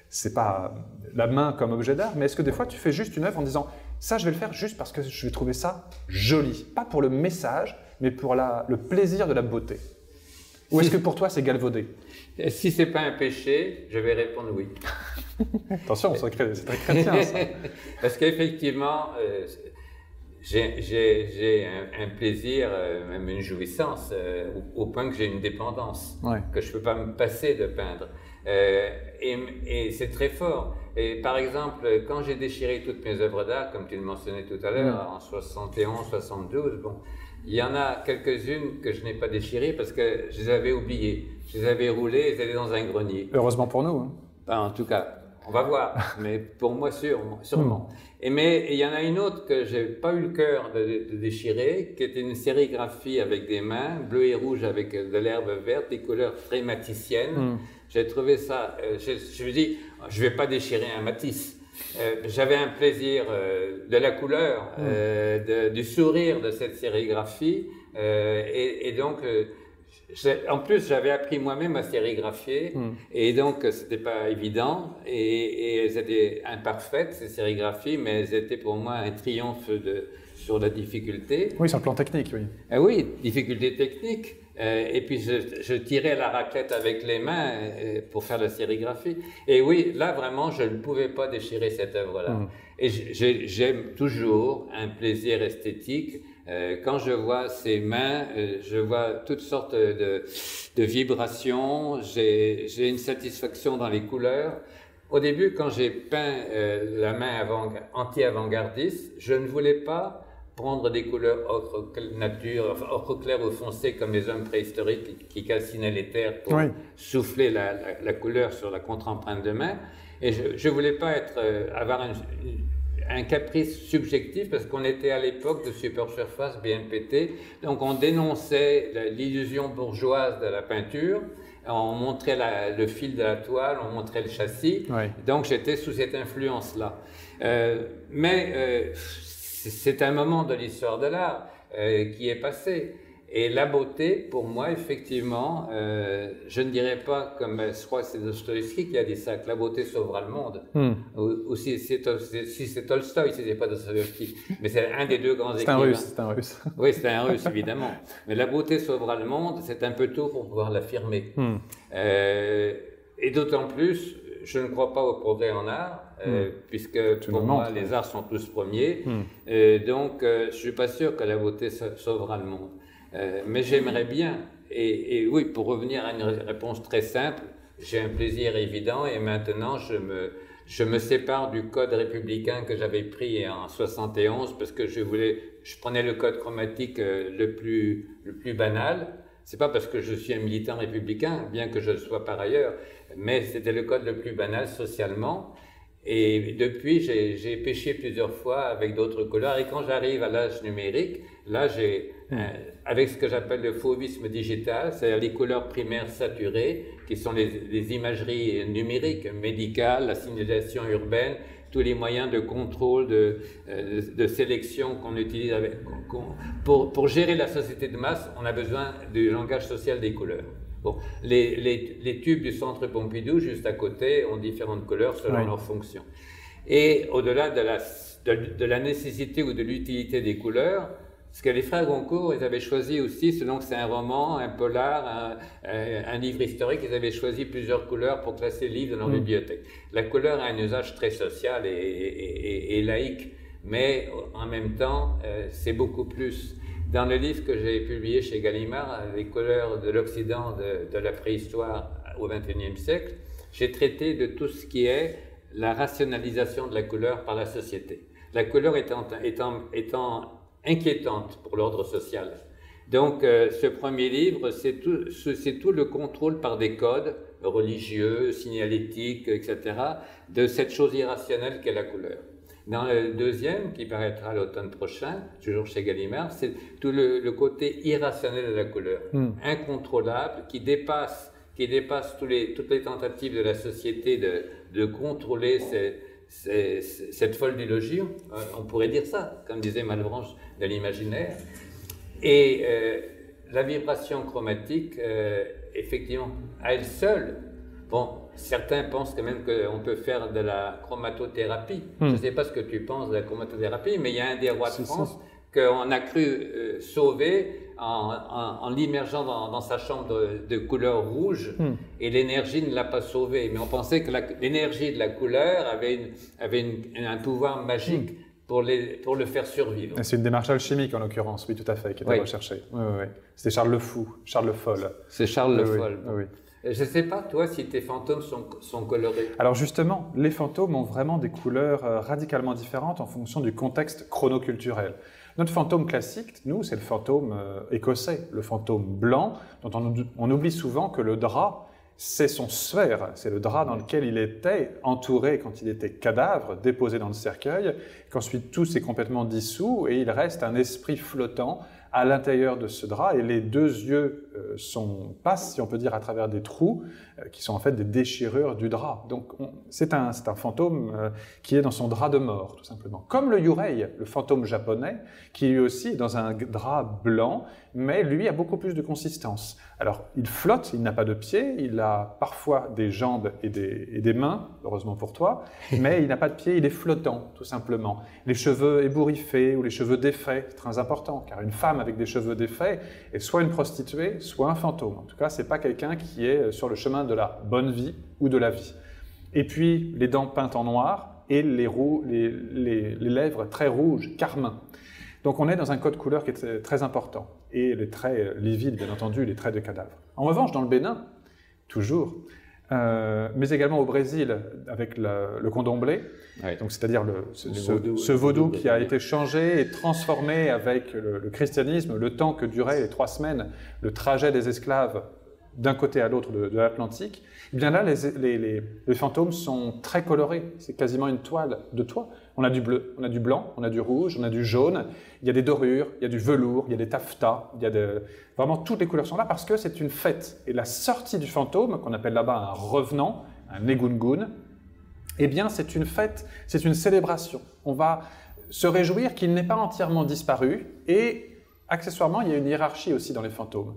c'est pas la main comme objet d'art, mais est-ce que des fois tu fais juste une œuvre en disant ça je vais le faire juste parce que je vais trouver ça joli, pas pour le message, mais pour le plaisir de la beauté? Ou est-ce que pour toi c'est galvaudé? Si c'est pas un péché, je vais répondre oui. Attention, c'est très chrétien ça. Parce qu'effectivement, j'ai un plaisir, même une jouissance, au point que j'ai une dépendance, que je ne peux pas me passer de peindre. Et c'est très fort. Et par exemple, quand j'ai déchiré toutes mes œuvres d'art, comme tu le mentionnais tout à l'heure, en 71, 72, bon, il y en a quelques-unes que je n'ai pas déchirées parce que je les avais oubliées. Je les avais roulées, elles étaient dans un grenier. Heureusement pour nous. Hein. Ben, en tout cas, on va voir, mais pour moi, sûrement. Mais il y en a une autre que j'ai pas eu le cœur de déchirer, qui était une sérigraphie avec des mains, bleu et rouge avec de l'herbe verte, des couleurs très maticiennes. J'ai trouvé ça, je me dis, je vais pas déchirer un Matisse. J'avais un plaisir de la couleur, du sourire de cette sérigraphie, et donc en plus, j'avais appris moi-même à sérigraphier, et donc c'était pas évident, et elles étaient imparfaites, ces sérigraphies, mais elles étaient pour moi un triomphe sur la difficulté. Oui, sur le plan technique, oui. Oui, difficulté technique. Et puis je tirais la raclette avec les mains pour faire la sérigraphie. Et oui, là vraiment, je ne pouvais pas déchirer cette œuvre-là. Et j'aime toujours un plaisir esthétique. Quand je vois ces mains, je vois toutes sortes de vibrations, j'ai une satisfaction dans les couleurs. Au début, quand j'ai peint la main anti-avant-gardiste, je ne voulais pas prendre des couleurs ocre nature, enfin, ocre clair ou foncé comme les hommes préhistoriques qui calcinaient les terres pour souffler la couleur sur la contre-empreinte de main. Et je ne voulais pas avoir un caprice subjectif parce qu'on était à l'époque de supersurface BNPT, donc on dénonçait l'illusion bourgeoise de la peinture, on montrait le fil de la toile, on montrait le châssis, donc j'étais sous cette influence-là. Mais c'est un moment de l'histoire de l'art qui est passé. Et la beauté, pour moi, effectivement, je ne dirais pas, comme je crois que c'est Dostoïevski qui a dit ça, que la beauté sauvera le monde. Ou si c'est Tolstoï, si c'est pas Dostoïevski. Mais c'est un des deux grands écrivains. C'est un russe. Oui, c'est un russe, évidemment. Mais la beauté sauvera le monde, c'est un peu tôt pour pouvoir l'affirmer. Et d'autant plus, je ne crois pas au progrès en art, puisque pour moi, les arts sont tous premiers. Donc, je ne suis pas sûr que la beauté sauvera le monde. Mais j'aimerais bien, et oui, pour revenir à une réponse très simple, j'ai un plaisir évident et maintenant je me sépare du code républicain que j'avais pris en 71 parce que je prenais le code chromatique le plus banal. C'est pas parce que je suis un militant républicain, bien que je le sois par ailleurs, mais c'était le code le plus banal socialement. Et depuis, j'ai pêché plusieurs fois avec d'autres couleurs. Et quand j'arrive à l'âge numérique, là, avec ce que j'appelle le fauvisme digital, c'est-à-dire les couleurs primaires saturées, qui sont les imageries numériques, médicales, la signalisation urbaine, tous les moyens de contrôle, de sélection qu'on utilise pour gérer la société de masse, on a besoin du langage social des couleurs. Bon, les tubes du centre Pompidou, juste à côté, ont différentes couleurs selon leur fonction. Et au-delà de la nécessité ou de l'utilité des couleurs, ce que les frères Goncourt, ils avaient choisi aussi, selon que c'est un roman, un polar, un livre historique, ils avaient choisi plusieurs couleurs pour classer le livre dans leur bibliothèque. La couleur a un usage très social et laïque, mais en même temps, c'est beaucoup plus. Dans le livre que j'ai publié chez Gallimard, Les couleurs de l'Occident de la préhistoire au XXIe siècle, j'ai traité de tout ce qui est la rationalisation de la couleur par la société. La couleur étant inquiétante pour l'ordre social. Donc, ce premier livre, c'est tout le contrôle par des codes religieux, signalétiques, etc., de cette chose irrationnelle qu'est la couleur. Dans le deuxième, qui paraîtra l'automne prochain, toujours chez Gallimard, c'est tout le côté irrationnel de la couleur, incontrôlable, qui dépasse toutes les tentatives de la société de contrôler cette folle du logis, on pourrait dire ça, comme disait Malebranche, de l'imaginaire. Et la vibration chromatique, effectivement, à elle seule, bon, certains pensent quand même qu'on peut faire de la chromatothérapie. Je ne sais pas ce que tu penses de la chromatothérapie, mais il y a un des rois de France qu'on a cru sauver en l'immergeant dans sa chambre de couleur rouge, et l'énergie ne l'a pas sauvé. Mais on pensait que l'énergie de la couleur avait un pouvoir magique pour le faire survivre. C'est une démarche alchimique en l'occurrence, oui, tout à fait, qui était recherchée. Oui. C'était Charles le Fou, Charles le Foll. C'est Charles le Foll. Oui. Je ne sais pas, toi, si tes fantômes sont colorés. Alors justement, les fantômes ont vraiment des couleurs radicalement différentes en fonction du contexte chronoculturel. Notre fantôme classique, nous, c'est le fantôme écossais, le fantôme blanc, dont on oublie souvent que le drap, c'est son sphère, c'est le drap dans lequel il était entouré quand il était cadavre, déposé dans le cercueil, qu'ensuite tout s'est complètement dissous et il reste un esprit flottant à l'intérieur de ce drap, et les deux yeux passent, si on peut dire, à travers des trous qui sont en fait des déchirures du drap. Donc c'est un fantôme qui est dans son drap de mort, tout simplement. Comme le Yurei, le fantôme japonais, qui lui aussi est dans un drap blanc, mais lui a beaucoup plus de consistance. Alors il flotte, il n'a pas de pieds, il a parfois des jambes et des mains, heureusement pour toi, mais il n'a pas de pieds, il est flottant, tout simplement. Les cheveux ébouriffés ou les cheveux défaits, c'est très important, car une femme avec des cheveux défaits est soit une prostituée, soit un fantôme. En tout cas, ce n'est pas quelqu'un qui est sur le chemin de la bonne vie ou de la vie. Et puis, les dents peintes en noir et les lèvres très rouges, carmin. Donc, on est dans un code couleur qui est très important. Et les traits livides, bien entendu, les traits de cadavre. En revanche, dans le Bénin, toujours, mais également au Brésil avec le condomblé, donc c'est-à-dire ce vaudou qui a été changé et transformé avec le christianisme, le temps que duraient les 3 semaines, le trajet des esclaves d'un côté à l'autre de l'Atlantique. Eh bien là, les fantômes sont très colorés, c'est quasiment une toile de toit. On a du bleu, on a du blanc, on a du rouge, on a du jaune, il y a des dorures, il y a du velours, il y a des taffetas, vraiment toutes les couleurs sont là parce que c'est une fête. Et la sortie du fantôme, qu'on appelle là-bas un revenant, un negungun, eh bien c'est une fête, c'est une célébration. On va se réjouir qu'il n'ait pas entièrement disparu, et accessoirement, il y a une hiérarchie aussi dans les fantômes.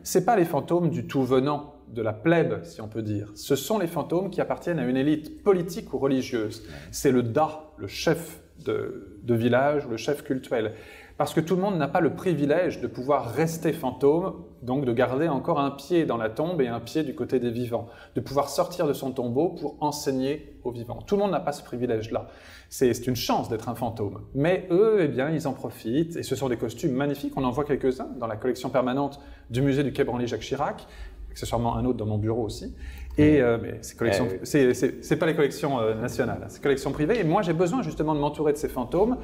C'est pas les fantômes du tout venant, de la plèbe, si on peut dire. Ce sont les fantômes qui appartiennent à une élite politique ou religieuse. C'est le Da, le chef de village, le chef cultuel. Parce que tout le monde n'a pas le privilège de pouvoir rester fantôme, donc de garder encore un pied dans la tombe et un pied du côté des vivants, de pouvoir sortir de son tombeau pour enseigner aux vivants. Tout le monde n'a pas ce privilège-là. C'est une chance d'être un fantôme. Mais eux, eh bien, ils en profitent, et ce sont des costumes magnifiques. On en voit quelques-uns dans la collection permanente du musée du Quai Branly-Jacques Chirac, accessoirement un autre dans mon bureau aussi. Et mais c'est pas les collections nationales, c'est collections privées. Et moi, j'ai besoin justement de m'entourer de ces fantômes,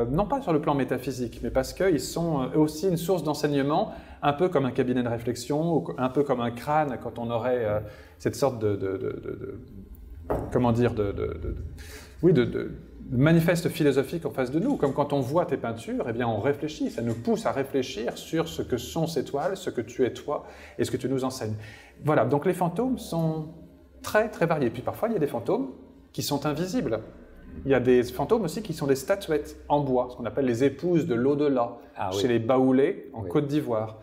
non pas sur le plan métaphysique, mais parce qu'ils sont aussi une source d'enseignement, un peu comme un cabinet de réflexion, ou un peu comme un crâne quand on aurait cette sorte de manifeste philosophique en face de nous. Comme quand on voit tes peintures, eh bien on réfléchit, ça nous pousse à réfléchir sur ce que sont ces toiles, ce que tu es toi et ce que tu nous enseignes. Voilà, donc les fantômes sont très très variés. Puis parfois il y a des fantômes qui sont invisibles. Il y a des fantômes aussi qui sont des statuettes en bois, ce qu'on appelle les épouses de l'au-delà, chez les Baoulés en Côte d'Ivoire,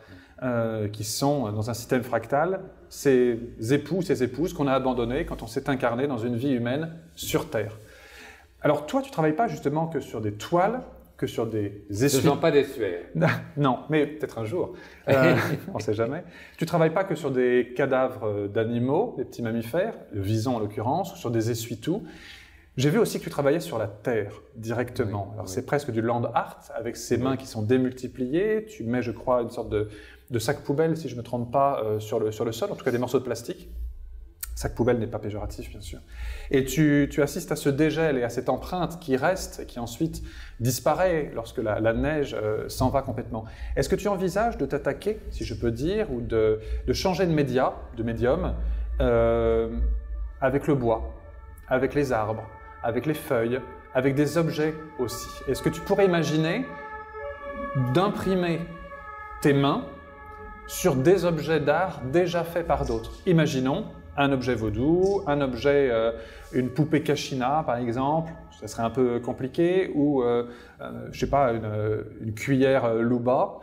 qui sont dans un système fractal, ces époux, ces épouses qu'on a abandonnés quand on s'est incarné dans une vie humaine sur Terre. Alors toi, tu ne travailles pas justement que sur des toiles, que sur des essuies. Ce ne sont pas des suaires. Non, mais peut-être un jour. On ne sait jamais. Tu ne travailles pas que sur des cadavres d'animaux, des petits mammifères, le vison en l'occurrence, ou sur des essuie-tout. J'ai vu aussi que tu travaillais sur la terre directement. Alors c'est presque du land art, avec ces mains qui sont démultipliées. Tu mets, je crois, une sorte de sac poubelle, si je ne me trompe pas, sur le sol, en tout cas des morceaux de plastique. Sac poubelle n'est pas péjoratif, bien sûr. Et tu assistes à ce dégel et à cette empreinte qui reste et qui ensuite disparaît lorsque la neige s'en va complètement. Est-ce que tu envisages de t'attaquer, si je peux dire, ou de changer de médium, avec le bois, avec les arbres, avec les feuilles, avec des objets aussi? Est-ce que tu pourrais imaginer d'imprimer tes mains sur des objets d'art déjà faits par d'autres? Imaginons un objet vaudou, un objet, une poupée Kachina par exemple, ça serait un peu compliqué, ou je sais pas, une cuillère Luba,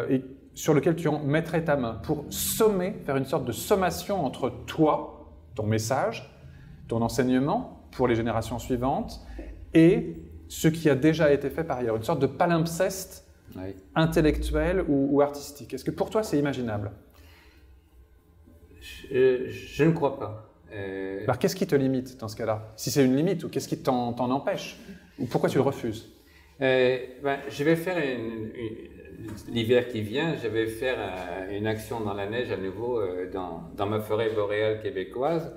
et sur lequel tu en mettrais ta main pour sommer, faire une sorte de sommation entre toi, ton message, ton enseignement pour les générations suivantes, et ce qui a déjà été fait par ailleurs, une sorte de palimpseste intellectuel ou artistique. Est-ce que pour toi c'est imaginable? Je ne crois pas. Alors qu'est-ce qui te limite dans ce cas-là? Si c'est une limite, ou qu'est-ce qui t'en empêche? Ou pourquoi tu le refuses? Je vais faire l'hiver qui vient, je vais faire une action dans la neige à nouveau dans ma forêt boréale québécoise.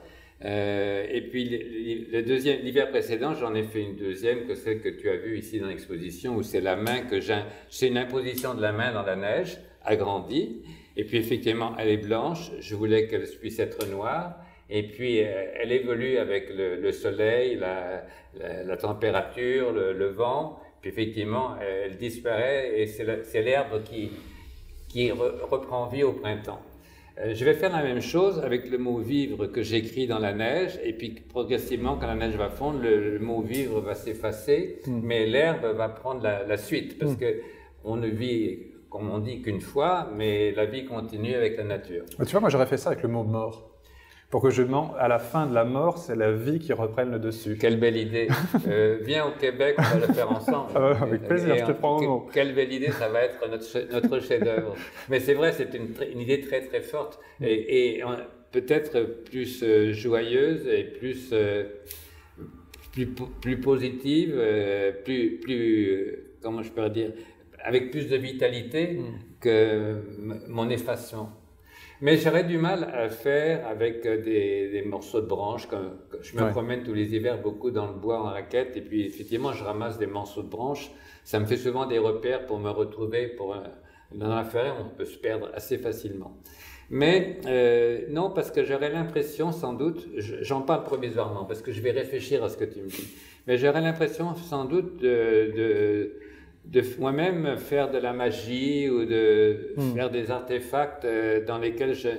Et puis l'hiver précédent, j'en ai fait une deuxième, que celle que tu as vue ici dans l'exposition, où c'est la main c'est une imposition de la main dans la neige, agrandie. Et puis effectivement, elle est blanche. Je voulais qu'elle puisse être noire. Et puis elle évolue avec le soleil, la température, le vent. Puis effectivement, elle disparaît et c'est l'herbe qui reprend vie au printemps. Je vais faire la même chose avec le mot vivre que j'écris dans la neige, et puis progressivement, quand la neige va fondre, le mot vivre va s'effacer, mais l'herbe va prendre la suite, parce que on ne vit, comme on dit, qu'une fois, mais la vie continue avec la nature. Tu vois, moi j'aurais fait ça avec le mot mort. Pour que à la fin de la mort, c'est la vie qui reprenne le dessus. Quelle belle idée. Viens au Québec, on va le faire ensemble. Avec plaisir, je te prends au mot. Quelle belle idée, ça va être notre chef-d'œuvre. Mais c'est vrai, c'est une idée très très forte et peut-être plus joyeuse et plus positive, comment je peux dire, avec plus de vitalité que mon effacement. Mais j'aurais du mal à faire avec des morceaux de branches. Je me promène tous les hivers beaucoup dans le bois en raquette, et puis effectivement je ramasse des morceaux de branches. Ça me fait souvent des repères pour me retrouver. Dans la forêt, on peut se perdre assez facilement. Mais non, parce que j'aurais l'impression sans doute, j'en parle provisoirement, parce que je vais réfléchir à ce que tu me dis, mais j'aurais l'impression sans doute de moi-même faire de la magie ou de faire des artefacts dans lesquels je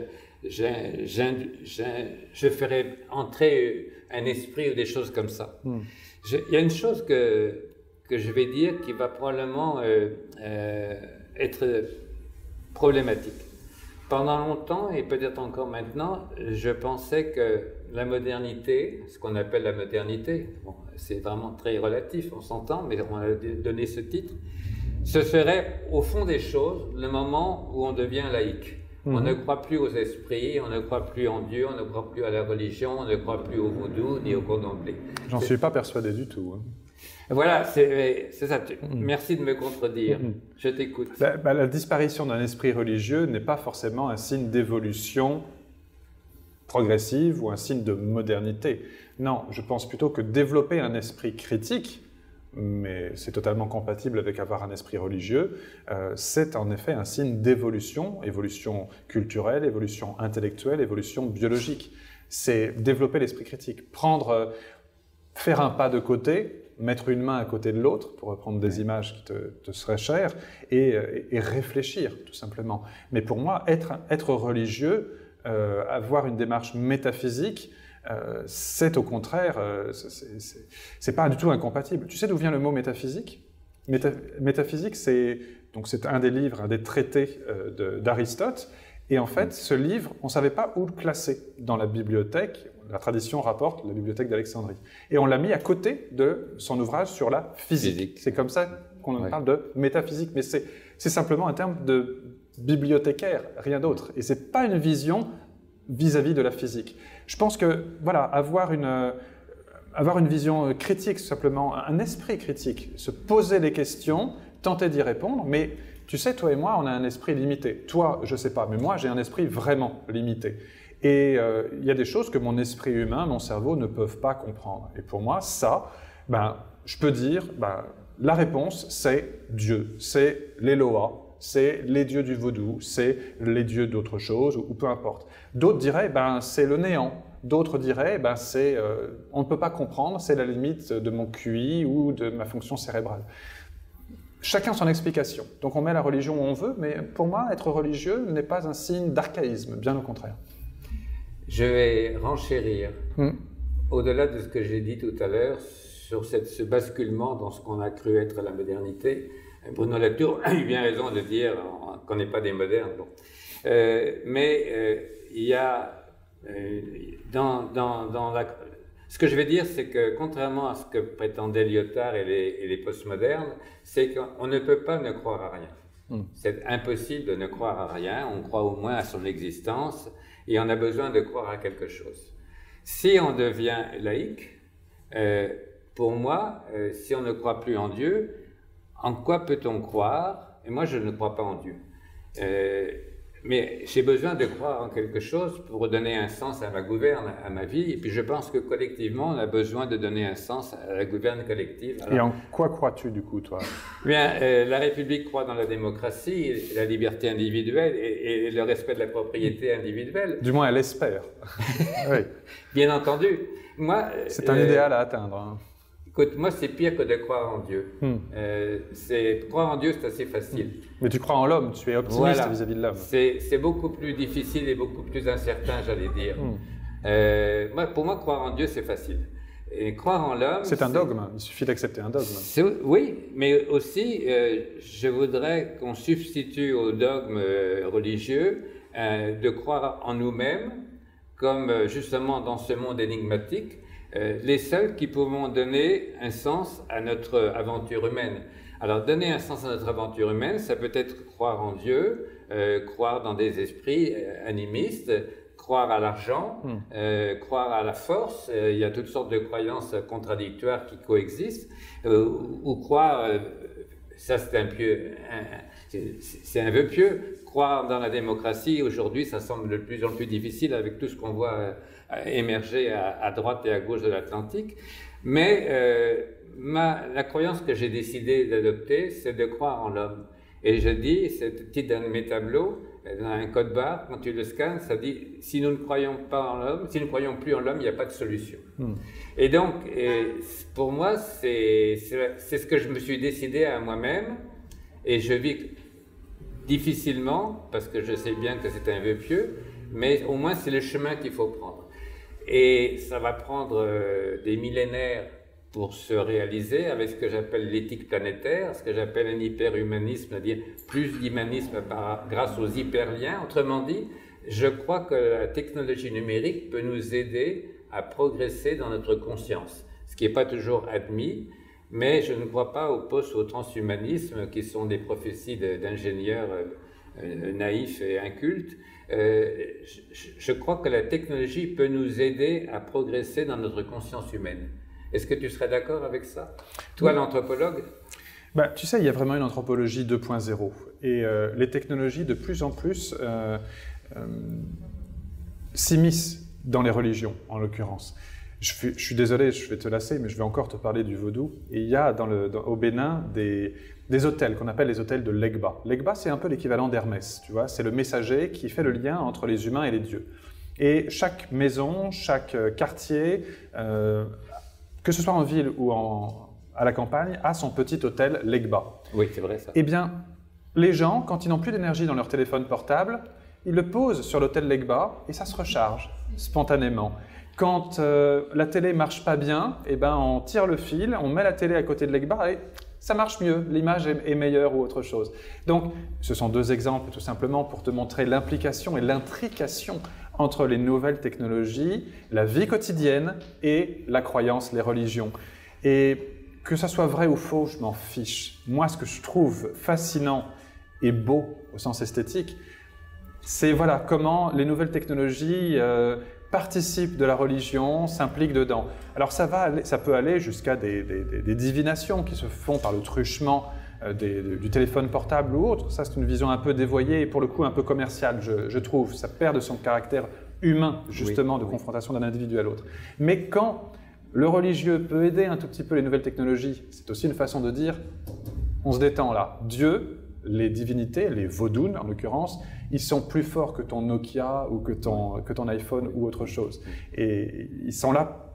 ferais entrer un esprit ou des choses comme ça. Il y a une chose que je vais dire qui va probablement être problématique. Pendant longtemps, et peut-être encore maintenant, je pensais que la modernité, ce qu'on appelle la modernité, bon, c'est vraiment très relatif, on s'entend, mais on a donné ce titre, ce serait au fond des choses le moment où on devient laïque. On ne croit plus aux esprits, on ne croit plus en Dieu, on ne croit plus à la religion, on ne croit plus au vaudou ni au candomblé. J'en suis pas persuadé du tout. Voilà, c'est ça. Merci de me contredire. Je t'écoute. La disparition d'un esprit religieux n'est pas forcément un signe d'évolution progressive ou un signe de modernité. Non, je pense plutôt que développer un esprit critique, mais c'est totalement compatible avec avoir un esprit religieux, c'est en effet un signe d'évolution, évolution culturelle, évolution intellectuelle, évolution biologique. C'est développer l'esprit critique, faire un pas de côté, mettre une main à côté de l'autre, pour reprendre des images qui te seraient chères, et réfléchir, tout simplement. Mais pour moi, être religieux, avoir une démarche métaphysique, c'est au contraire, c'est pas du tout incompatible. Tu sais d'où vient le mot métaphysique? Métaphysique, c'est un des livres, un des traités d'Aristote, et en fait, ce livre, on ne savait pas où le classer dans la bibliothèque. La tradition rapporte la bibliothèque d'Alexandrie. Et on l'a mis à côté de son ouvrage sur la physique. C'est comme ça qu'on parle de métaphysique, mais c'est simplement un terme de bibliothécaire, rien d'autre. Et ce n'est pas une vision vis-à-vis de la physique. Je pense que, voilà, avoir une vision critique, simplement un esprit critique, se poser les questions, tenter d'y répondre, mais tu sais, toi et moi, on a un esprit limité. Toi, je ne sais pas, mais moi, j'ai un esprit vraiment limité. Et il y a des choses que mon esprit humain, mon cerveau ne peuvent pas comprendre. Et pour moi, ça, je peux dire, la réponse, c'est Dieu, c'est l'Eloa, c'est les dieux du vaudou, c'est les dieux d'autre chose, ou peu importe. D'autres diraient, c'est le néant. D'autres diraient, on ne peut pas comprendre, c'est la limite de mon QI ou de ma fonction cérébrale. Chacun son explication. Donc on met la religion où on veut, mais pour moi, être religieux n'est pas un signe d'archaïsme, bien au contraire. Je vais renchérir, au-delà de ce que j'ai dit tout à l'heure, sur ce basculement dans ce qu'on a cru être la modernité. Bruno Latour a eu bien raison de dire qu'on n'est pas des modernes. Bon. Il y a ce que je vais dire, c'est que contrairement à ce que prétendaient Lyotard et les postmodernes, c'est qu'on ne peut pas ne croire à rien. C'est impossible de ne croire à rien, on croit au moins à son existence et on a besoin de croire à quelque chose. Si on devient laïque, pour moi, si on ne croit plus en Dieu, en quoi peut-on croire? Et moi, je ne crois pas en Dieu. Mais j'ai besoin de croire en quelque chose pour donner un sens à ma gouverne, à ma vie. Et puis je pense que collectivement, on a besoin de donner un sens à la gouverne collective. Alors, et en quoi crois-tu du coup, toi? Bien, la République croit dans la démocratie, la liberté individuelle et le respect de la propriété individuelle. Du moins, elle espère. Oui. Bien entendu. Moi, c'est un idéal à atteindre. Hein. Écoute, moi, c'est pire que de croire en Dieu. Croire en Dieu, c'est assez facile. Mais tu crois en l'homme, tu es optimiste vis-à-vis de l'homme. C'est beaucoup plus difficile et beaucoup plus incertain, j'allais dire. Pour moi, croire en Dieu, c'est facile. Et croire en l'homme... C'est un dogme, il suffit d'accepter un dogme. Oui, mais aussi, je voudrais qu'on substitue au dogme religieux de croire en nous-mêmes, comme justement dans ce monde énigmatique, les seuls qui pouvons donner un sens à notre aventure humaine. Alors, donner un sens à notre aventure humaine, ça peut être croire en Dieu, croire dans des esprits animistes, croire à l'argent, croire à la force. Il y a toutes sortes de croyances contradictoires qui coexistent. Ou croire, ça c'est un vœu pieux, croire dans la démocratie. Aujourd'hui, ça semble de plus en plus difficile avec tout ce qu'on voit émerger à droite et à gauche de l'Atlantique. Mais la croyance que j'ai décidé d'adopter, c'est de croire en l'homme. Et je dis, c'est le titre d'un de mes tableaux, dans un code barre, quand tu le scannes, ça dit « Si nous ne croyons pas en l'homme, si nous ne croyons plus en l'homme, il n'y a pas de solution. » Et donc, pour moi, c'est ce que je me suis décidé à moi-même, et je vis difficilement, parce que je sais bien que c'est un vœu pieux, mais au moins c'est le chemin qu'il faut prendre. Et ça va prendre des millénaires pour se réaliser avec ce que j'appelle l'éthique planétaire, ce que j'appelle un hyperhumanisme, c'est-à-dire plus d'humanisme grâce aux hyperliens. Autrement dit, je crois que la technologie numérique peut nous aider à progresser dans notre conscience, ce qui n'est pas toujours admis, mais je ne crois pas au au transhumanisme, qui sont des prophéties d'ingénieurs naïfs et incultes. Je crois que la technologie peut nous aider à progresser dans notre conscience humaine. Est-ce que tu serais d'accord avec ça? Toi, l'anthropologue? Tu sais, il y a vraiment une anthropologie 2.0. Et les technologies, de plus en plus, s'immiscent dans les religions, en l'occurrence. Je suis désolé, je vais te lasser, mais je vais encore te parler du vaudou. Et il y a au Bénin des hôtels qu'on appelle les hôtels de Legba. Legba, c'est un peu l'équivalent d'Hermès, tu vois. C'est le messager qui fait le lien entre les humains et les dieux. Et chaque maison, chaque quartier, que ce soit en ville ou à la campagne, a son petit hôtel Legba. Oui, c'est vrai ça. Eh bien, les gens, quand ils n'ont plus d'énergie dans leur téléphone portable, ils le posent sur l'hôtel Legba et ça se recharge spontanément. Quand la télé marche pas bien, eh ben, on tire le fil, on met la télé à côté de Legba et ça marche mieux, l'image est meilleure ou autre chose. Donc, ce sont deux exemples tout simplement pour te montrer l'implication et l'intrication entre les nouvelles technologies, la vie quotidienne et la croyance, les religions. Et que ça soit vrai ou faux, je m'en fiche. Moi, ce que je trouve fascinant et beau au sens esthétique, c'est comment les nouvelles technologies participent de la religion, s'impliquent dedans. Alors ça peut aller jusqu'à des divinations qui se font par le truchement du téléphone portable ou autre. Ça, c'est une vision un peu dévoyée et pour le coup un peu commerciale, je trouve. Ça perd de son caractère humain, justement, de confrontation d'un individu à l'autre. Mais quand le religieux peut aider un tout petit peu les nouvelles technologies, c'est aussi une façon de dire on se détend là. Dieu, les divinités, les vaudounes en l'occurrence, ils sont plus forts que ton Nokia ou que ton iPhone ou autre chose. Et ils sont là,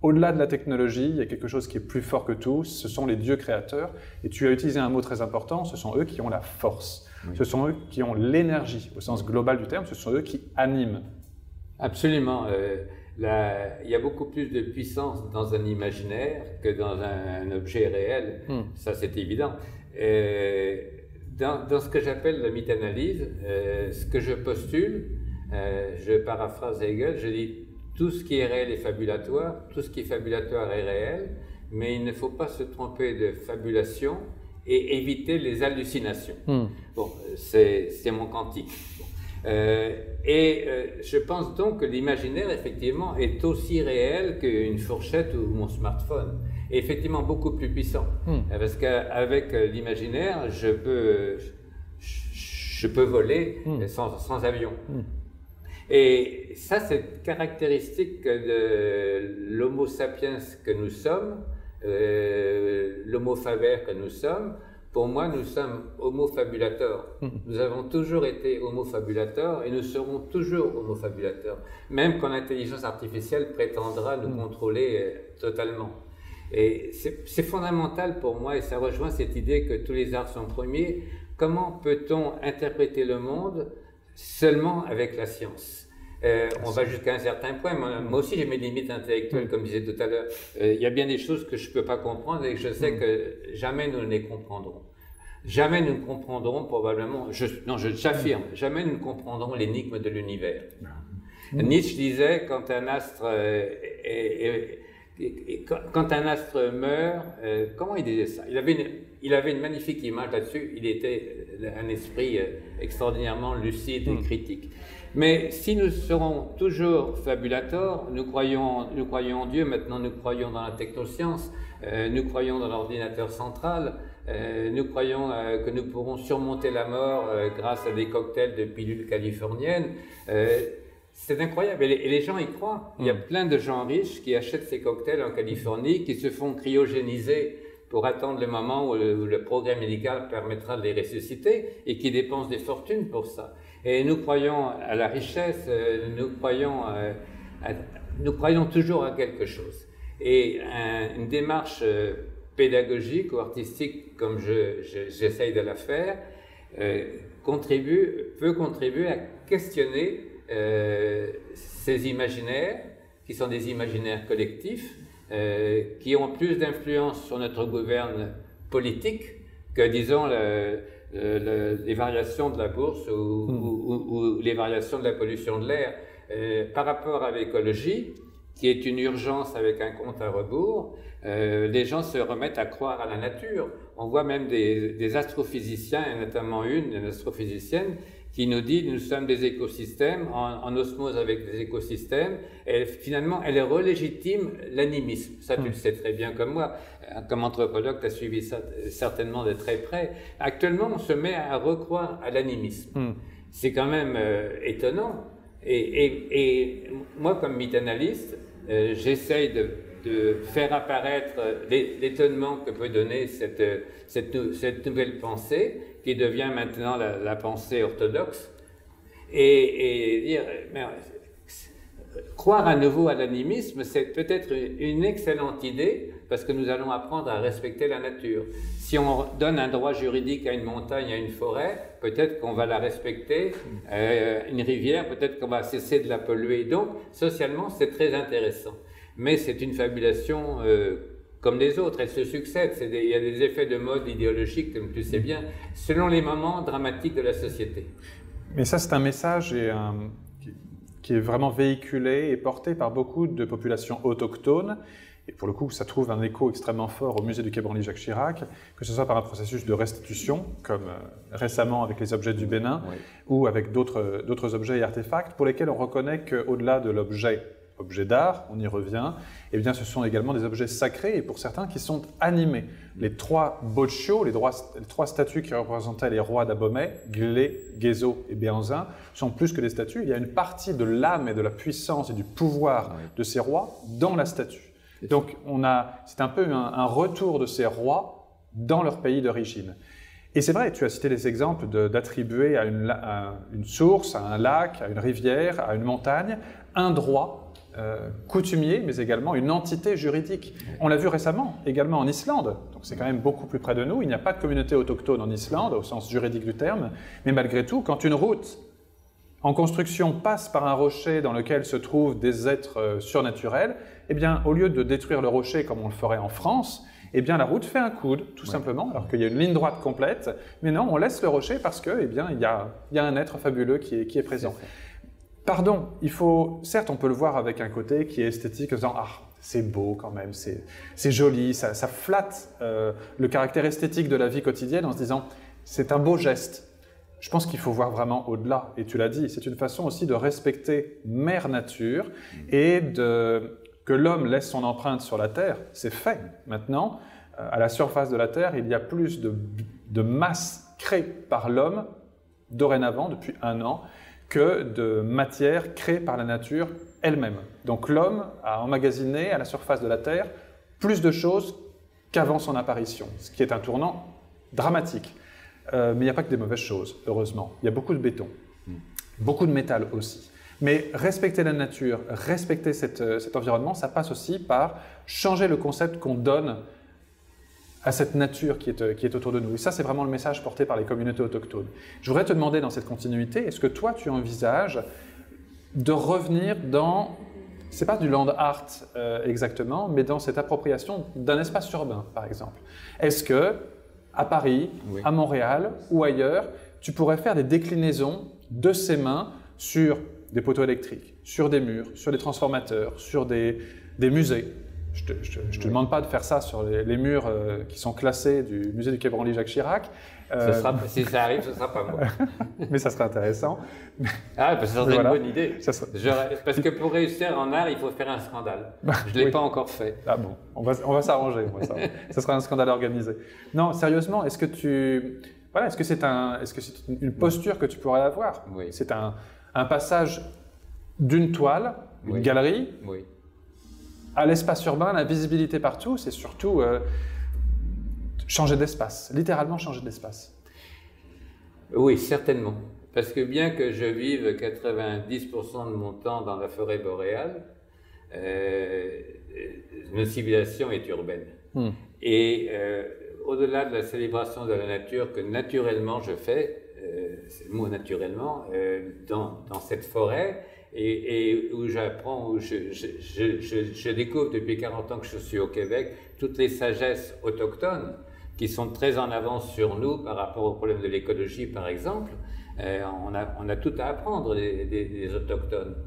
au-delà de la technologie, il y a quelque chose qui est plus fort que tout, ce sont les dieux créateurs. Et tu as utilisé un mot très important, ce sont eux qui ont la force. Oui. Ce sont eux qui ont l'énergie, au sens global du terme, ce sont eux qui animent Absolument. Il y a beaucoup plus de puissance dans un imaginaire que dans un objet réel. Ça, c'est évident. Dans ce que j'appelle la mythanalyse, ce que je postule, je paraphrase Hegel, je dis tout ce qui est réel est fabulatoire, tout ce qui est fabulatoire est réel, mais il ne faut pas se tromper de fabulation et éviter les hallucinations. Bon, c'est mon cantique. Je pense donc que l'imaginaire, effectivement, est aussi réel qu'une fourchette ou mon smartphone. Et effectivement, beaucoup plus puissant. Parce qu'avec l'imaginaire, je peux voler sans avion. Et ça, c'est caractéristique de l'homo sapiens que nous sommes, l'homo faber que nous sommes. Pour moi, nous sommes homo fabulator. Nous avons toujours été homo fabulator et nous serons toujours homo fabulator, même quand l'intelligence artificielle prétendra nous contrôler totalement. Et c'est fondamental pour moi, et ça rejoint cette idée que tous les arts sont premiers. Comment peut-on interpréter le monde seulement avec la science? On va jusqu'à un certain point. Moi aussi, j'ai mes limites intellectuelles, comme je disais tout à l'heure. Il y a bien des choses que je ne peux pas comprendre et que je sais que jamais nous ne les comprendrons. Jamais nous ne comprendrons probablement, j'affirme, jamais nous ne comprendrons l'énigme de l'univers. Nietzsche disait, quand un astre meurt, comment il disait ça? Il avait une magnifique image là-dessus. Il était un esprit extraordinairement lucide et critique. Mais si nous serons toujours fabulators, nous croyons en Dieu, maintenant nous croyons dans la technoscience, nous croyons dans l'ordinateur central, nous croyons que nous pourrons surmonter la mort grâce à des cocktails de pilules californiennes. C'est incroyable, et les gens y croient. Il y a plein de gens riches qui achètent ces cocktails en Californie, qui se font cryogéniser pour attendre le moment où le progrès médical permettra de les ressusciter, et qui dépensent des fortunes pour ça. Et nous croyons à la richesse, nous croyons toujours à quelque chose. Et une démarche pédagogique ou artistique, comme j'essaye de la faire, peut contribuer à questionner ces imaginaires, qui sont des imaginaires collectifs, qui ont plus d'influence sur notre gouverne politique que, disons, les variations de la bourse ou les variations de la pollution de l'air. Par rapport à l'écologie, qui est une urgence avec un compte à rebours, les gens se remettent à croire à la nature. On voit même des astrophysiciens, et notamment une astrophysicienne, qui nous dit nous sommes des écosystèmes, en osmose avec des écosystèmes, et finalement elle relégitime l'animisme. Ça, tu le sais très bien comme moi. Comme anthropologue, tu as suivi ça certainement de très près. Actuellement, on se met à recroire à l'animisme. C'est quand même étonnant. Et moi, comme mythanalyste, j'essaye de faire apparaître l'étonnement que peut donner cette nouvelle pensée, qui devient maintenant la pensée orthodoxe, et dire, croire à nouveau à l'animisme, c'est peut-être une excellente idée, parce que nous allons apprendre à respecter la nature. Si on donne un droit juridique à une montagne, à une forêt, peut-être qu'on va la respecter, une rivière, peut-être qu'on va cesser de la polluer. Donc, socialement, c'est très intéressant. Mais c'est une fabulation comme les autres, elle se succède. Il y a des effets de mode idéologique, comme tu sais bien, selon les moments dramatiques de la société. Mais ça, c'est un message qui est vraiment véhiculé et porté par beaucoup de populations autochtones. Et pour le coup, ça trouve un écho extrêmement fort au musée du Quai Branly-Jacques Chirac, que ce soit par un processus de restitution, comme récemment avec les objets du Bénin, ou avec d'autres objets et artefacts, pour lesquels on reconnaît qu'au-delà de l'objet d'art, on y revient, eh bien ce sont également des objets sacrés, et pour certains qui sont animés. Les trois boccios, les trois statues qui représentaient les rois d'Abomey, Glé, Guézo et Béanzin, sont plus que des statues. Il y a une partie de l'âme et de la puissance et du pouvoir de ces rois dans la statue. Donc c'est un peu un retour de ces rois dans leur pays d'origine. Et c'est vrai, tu as cité les exemples d'attribuer à une source, à un lac, à une rivière, à une montagne, un droit coutumier, mais également une entité juridique. On l'a vu récemment, également en Islande, donc c'est quand même beaucoup plus près de nous. Il n'y a pas de communauté autochtone en Islande, au sens juridique du terme, mais malgré tout, quand une route en construction passe par un rocher dans lequel se trouvent des êtres surnaturels, eh bien, au lieu de détruire le rocher comme on le ferait en France, eh bien, la route fait un coude, tout simplement, alors qu'il y a une ligne droite complète. Mais non, on laisse le rocher parce que, eh bien, il y a un être fabuleux qui est présent. Pardon, certes, on peut le voir avec un côté qui est esthétique, en disant « Ah, c'est beau quand même, c'est joli, ça flatte le caractère esthétique de la vie quotidienne en se disant « C'est un beau geste ». Je pense qu'il faut voir vraiment au-delà, et tu l'as dit, c'est une façon aussi de respecter Mère Nature et que l'homme laisse son empreinte sur la Terre, c'est fait. Maintenant, à la surface de la Terre, il y a plus de masse créée par l'homme, dorénavant, depuis 1 an, que de matière créée par la nature elle-même. Donc l'homme a emmagasiné à la surface de la Terre plus de choses qu'avant son apparition, ce qui est un tournant dramatique. Mais il n'y a pas que des mauvaises choses, heureusement. Il y a beaucoup de béton, beaucoup de métal aussi. Mais respecter la nature, respecter cet environnement, ça passe aussi par changer le concept qu'on donne à cette nature qui est autour de nous. Et ça, c'est vraiment le message porté par les communautés autochtones. Je voudrais te demander dans cette continuité, est-ce que toi, tu envisages de revenir dans, c'est pas du land art exactement, mais dans cette appropriation d'un espace urbain, par exemple. Est-ce que, à Paris, à Montréal ou ailleurs, tu pourrais faire des déclinaisons de ces mains sur des poteaux électriques, sur des murs, sur des transformateurs, sur des musées? Je te demande pas de faire ça sur les murs qui sont classés du musée du Quai Branly Jacques Chirac. Si ça arrive, ce ne sera pas moi. Mais ça serait intéressant. Ah, parce que ça serait voilà. une bonne idée. Parce que pour réussir en art, il faut faire un scandale. Je ne l'ai pas encore fait. Ah bon, on va s'arranger. Ça sera un scandale organisé. Non, sérieusement, est-ce que c'est une posture que tu pourrais avoir? Oui. C'est un passage d'une toile, une galerie, à l'espace urbain, la visibilité partout, c'est surtout changer d'espace, littéralement changer d'espace. Oui, certainement. Parce que bien que je vive 90% de mon temps dans la forêt boréale, notre civilisation est urbaine. Et au-delà de la célébration de la nature que naturellement je fais, c'est le mot naturellement, dans cette forêt, et où j'apprends, où je découvre depuis 40 ans que je suis au Québec, toutes les sagesses autochtones qui sont très en avance sur nous par rapport au problème de l'écologie, par exemple. On a tout à apprendre des autochtones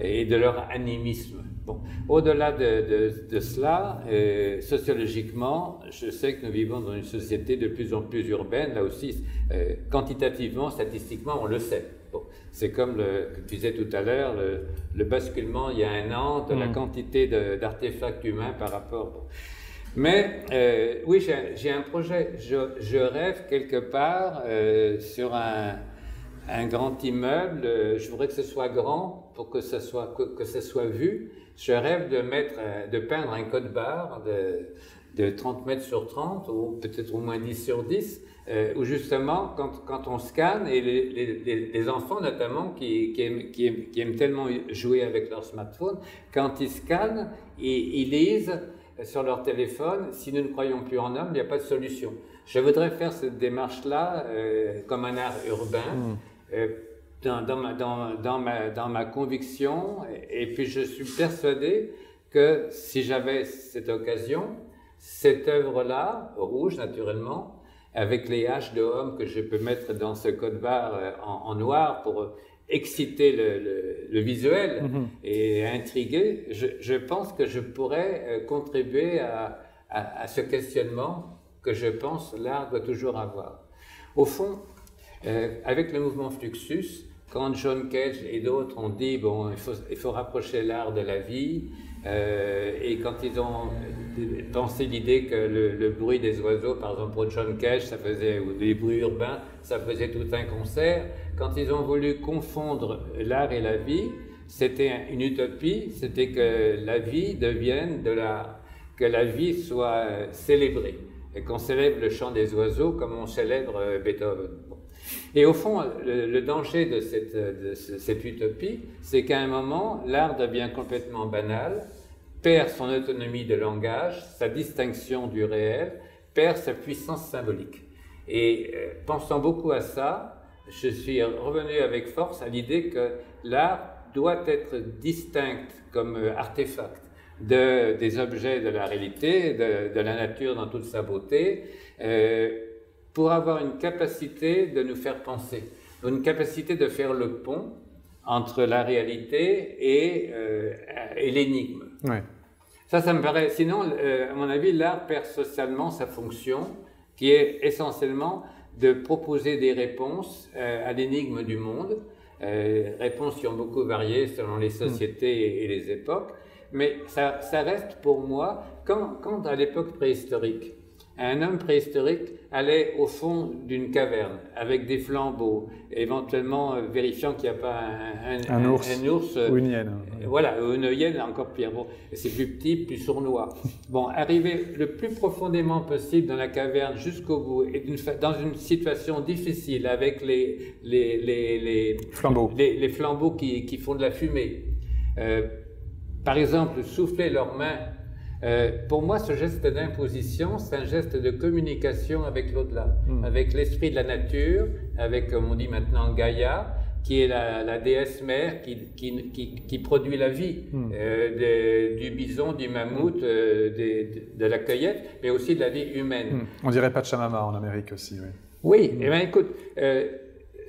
et de leur animisme. Bon. Au-delà de cela, sociologiquement, je sais que nous vivons dans une société de plus en plus urbaine, là aussi, quantitativement, statistiquement, on le sait. Bon. C'est comme que tu disais tout à l'heure, le basculement il y a 1 an de la quantité d'artefacts humains par rapport... Bon. Mais oui, j'ai un projet. Je rêve quelque part sur un grand immeuble. Je voudrais que ce soit grand pour que ce soit vu. Je rêve de peindre un code-barre de 30 mètres sur 30 ou peut-être au moins 10 sur 10, où justement, quand on scanne, et les enfants notamment qui aiment tellement jouer avec leur smartphone, quand ils scannent, ils lisent sur leur téléphone, si nous ne croyons plus en homme, il n'y a pas de solution. Je voudrais faire cette démarche-là comme un art urbain, dans ma conviction, et puis je suis persuadé que si j'avais cette occasion, cette œuvre-là, rouge naturellement, avec les haches de homme que je peux mettre dans ce code-barre en noir pour exciter le visuel et intriguer, je pense que je pourrais contribuer à ce questionnement que je pense l'art doit toujours avoir. Au fond, avec le mouvement Fluxus, quand John Cage et d'autres ont dit bon, il faut rapprocher l'art de la vie, et quand ils ont pensé l'idée que le bruit des oiseaux, par exemple pour John Cage, ou des bruits urbains, ça faisait tout un concert. Quand ils ont voulu confondre l'art et la vie, c'était une utopie, c'était que la vie devienne de l'art, que la vie soit célébrée, et qu'on célèbre le chant des oiseaux comme on célèbre Beethoven. Et au fond, le danger de cette utopie, c'est qu'à un moment, l'art devient complètement banal, perd son autonomie de langage, sa distinction du réel, perd sa puissance symbolique. Et pensant beaucoup à ça, je suis revenu avec force à l'idée que l'art doit être distinct comme artefact des objets de la réalité, de la nature dans toute sa beauté, pour avoir une capacité de nous faire penser, une capacité de faire le pont entre la réalité et l'énigme. Ouais. Ça me paraît... Sinon, à mon avis, l'art perd socialement sa fonction, qui est essentiellement de proposer des réponses à l'énigme du monde, réponses qui ont beaucoup varié selon les sociétés et les époques, mais ça reste pour moi, quand à l'époque préhistorique, un homme préhistorique allait au fond d'une caverne avec des flambeaux, éventuellement vérifiant qu'il n'y a pas un ours ou une hyène. Voilà, ou une hyène encore pire. Bon, c'est plus petit, plus sournois. Bon, arriver le plus profondément possible dans la caverne jusqu'au bout et dans une situation difficile avec les flambeaux qui font de la fumée. Par exemple, souffler leurs mains. Pour moi, ce geste d'imposition, c'est un geste de communication avec l'au-delà, avec l'esprit de la nature, avec, comme on dit maintenant, Gaïa, qui est la déesse mère qui produit la vie, du bison, du mammouth, de la cueillette, mais aussi de la vie humaine. On dirait Pachamama en Amérique aussi, oui. Oui, eh bien écoute,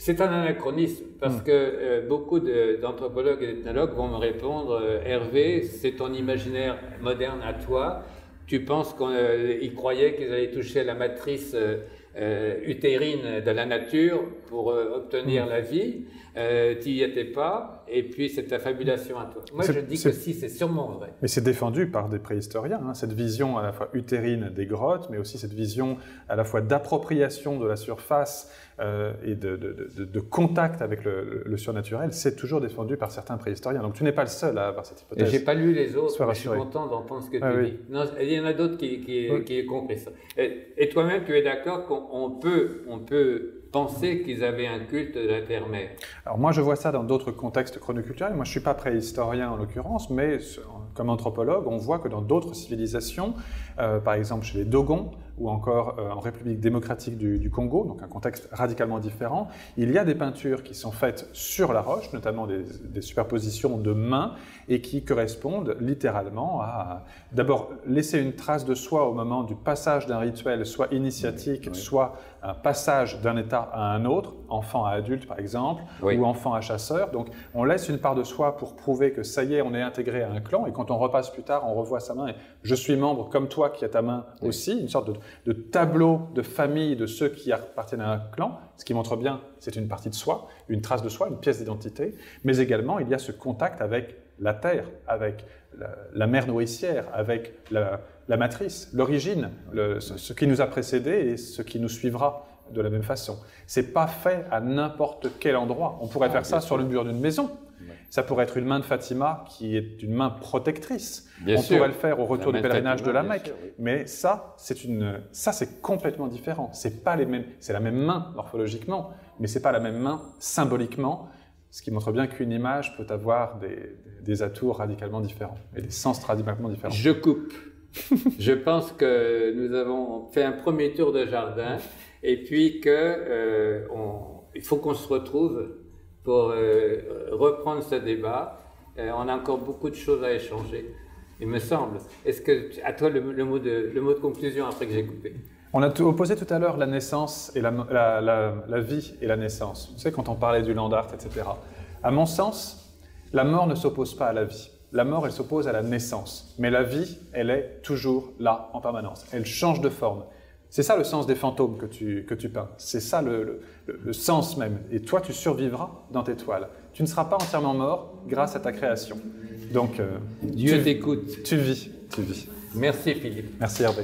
c'est un anachronisme parce que beaucoup d'anthropologues et d'ethnologues vont me répondre Hervé, c'est ton imaginaire moderne à toi. Tu penses qu'ils croyaient qu'ils allaient toucher la matrice utérine de la nature pour obtenir la vie. Tu n'y étais pas, et puis c'est ta fabulation à toi. Moi, je dis que si, c'est sûrement vrai. Mais c'est défendu par des préhistoriens, hein, cette vision à la fois utérine des grottes, mais aussi cette vision à la fois d'appropriation de la surface et de contact avec le surnaturel, c'est toujours défendu par certains préhistoriens. Donc tu n'es pas le seul à avoir cette hypothèse. Je n'ai pas lu les autres, mais je suis content d'entendre ce que tu dis. Non, il y en a d'autres qui ont compris ça. Et toi-même, tu es d'accord qu'on peut penser qu'ils avaient un culte de la terre-mère? Alors moi, je vois ça dans d'autres contextes chronoculturels. Moi, je ne suis pas préhistorien en l'occurrence, mais comme anthropologue, on voit que dans d'autres civilisations, par exemple chez les Dogons, ou encore en République démocratique du Congo, donc un contexte radicalement différent, il y a des peintures qui sont faites sur la roche, notamment des superpositions de mains, et qui correspondent littéralement à, d'abord, laisser une trace de soi au moment du passage d'un rituel, soit initiatique, soit un passage d'un état à un autre, enfant à adulte par exemple, ou enfant à chasseur. Donc on laisse une part de soi pour prouver que ça y est, on est intégré à un clan, et quand on repasse plus tard, on revoit sa main, et je suis membre comme toi qui a ta main aussi, une sorte de tableau de famille de ceux qui appartiennent à un clan, ce qui montre bien c'est une partie de soi, une trace de soi, une pièce d'identité, mais également il y a ce contact avec la terre, avec la mère nourricière, avec la matrice, l'origine, ce qui nous a précédés et ce qui nous suivra de la même façon. C'est pas fait à n'importe quel endroit. On pourrait faire ça sur le mur d'une maison. Ça pourrait être une main de Fatima qui est une main protectrice. On pourrait le faire au retour du pèlerinage de la Mecque. Mais ça, c'est complètement différent. C'est pas les mêmes. C'est la même main morphologiquement, mais c'est pas la même main symboliquement. Ce qui montre bien qu'une image peut avoir des atours radicalement différents et des sens radicalement différents. Je coupe. Je pense que nous avons fait un premier tour de jardin et puis il faut qu'on se retrouve pour reprendre ce débat. On a encore beaucoup de choses à échanger, il me semble. Est-ce que, à toi, le mot de conclusion après que j'ai coupé? On a opposé tout à l'heure la naissance et la vie et la naissance. Tu sais, quand on parlait du land art, etc. À mon sens, la mort ne s'oppose pas à la vie. La mort, elle s'oppose à la naissance. Mais la vie, elle est toujours là, en permanence. Elle change de forme. C'est ça le sens des fantômes que tu peins. C'est ça le sens même. Et toi, tu survivras dans tes toiles. Tu ne seras pas entièrement mort grâce à ta création. Donc, Dieu t'écoute. Tu vis. Merci Philippe. Merci Hervé.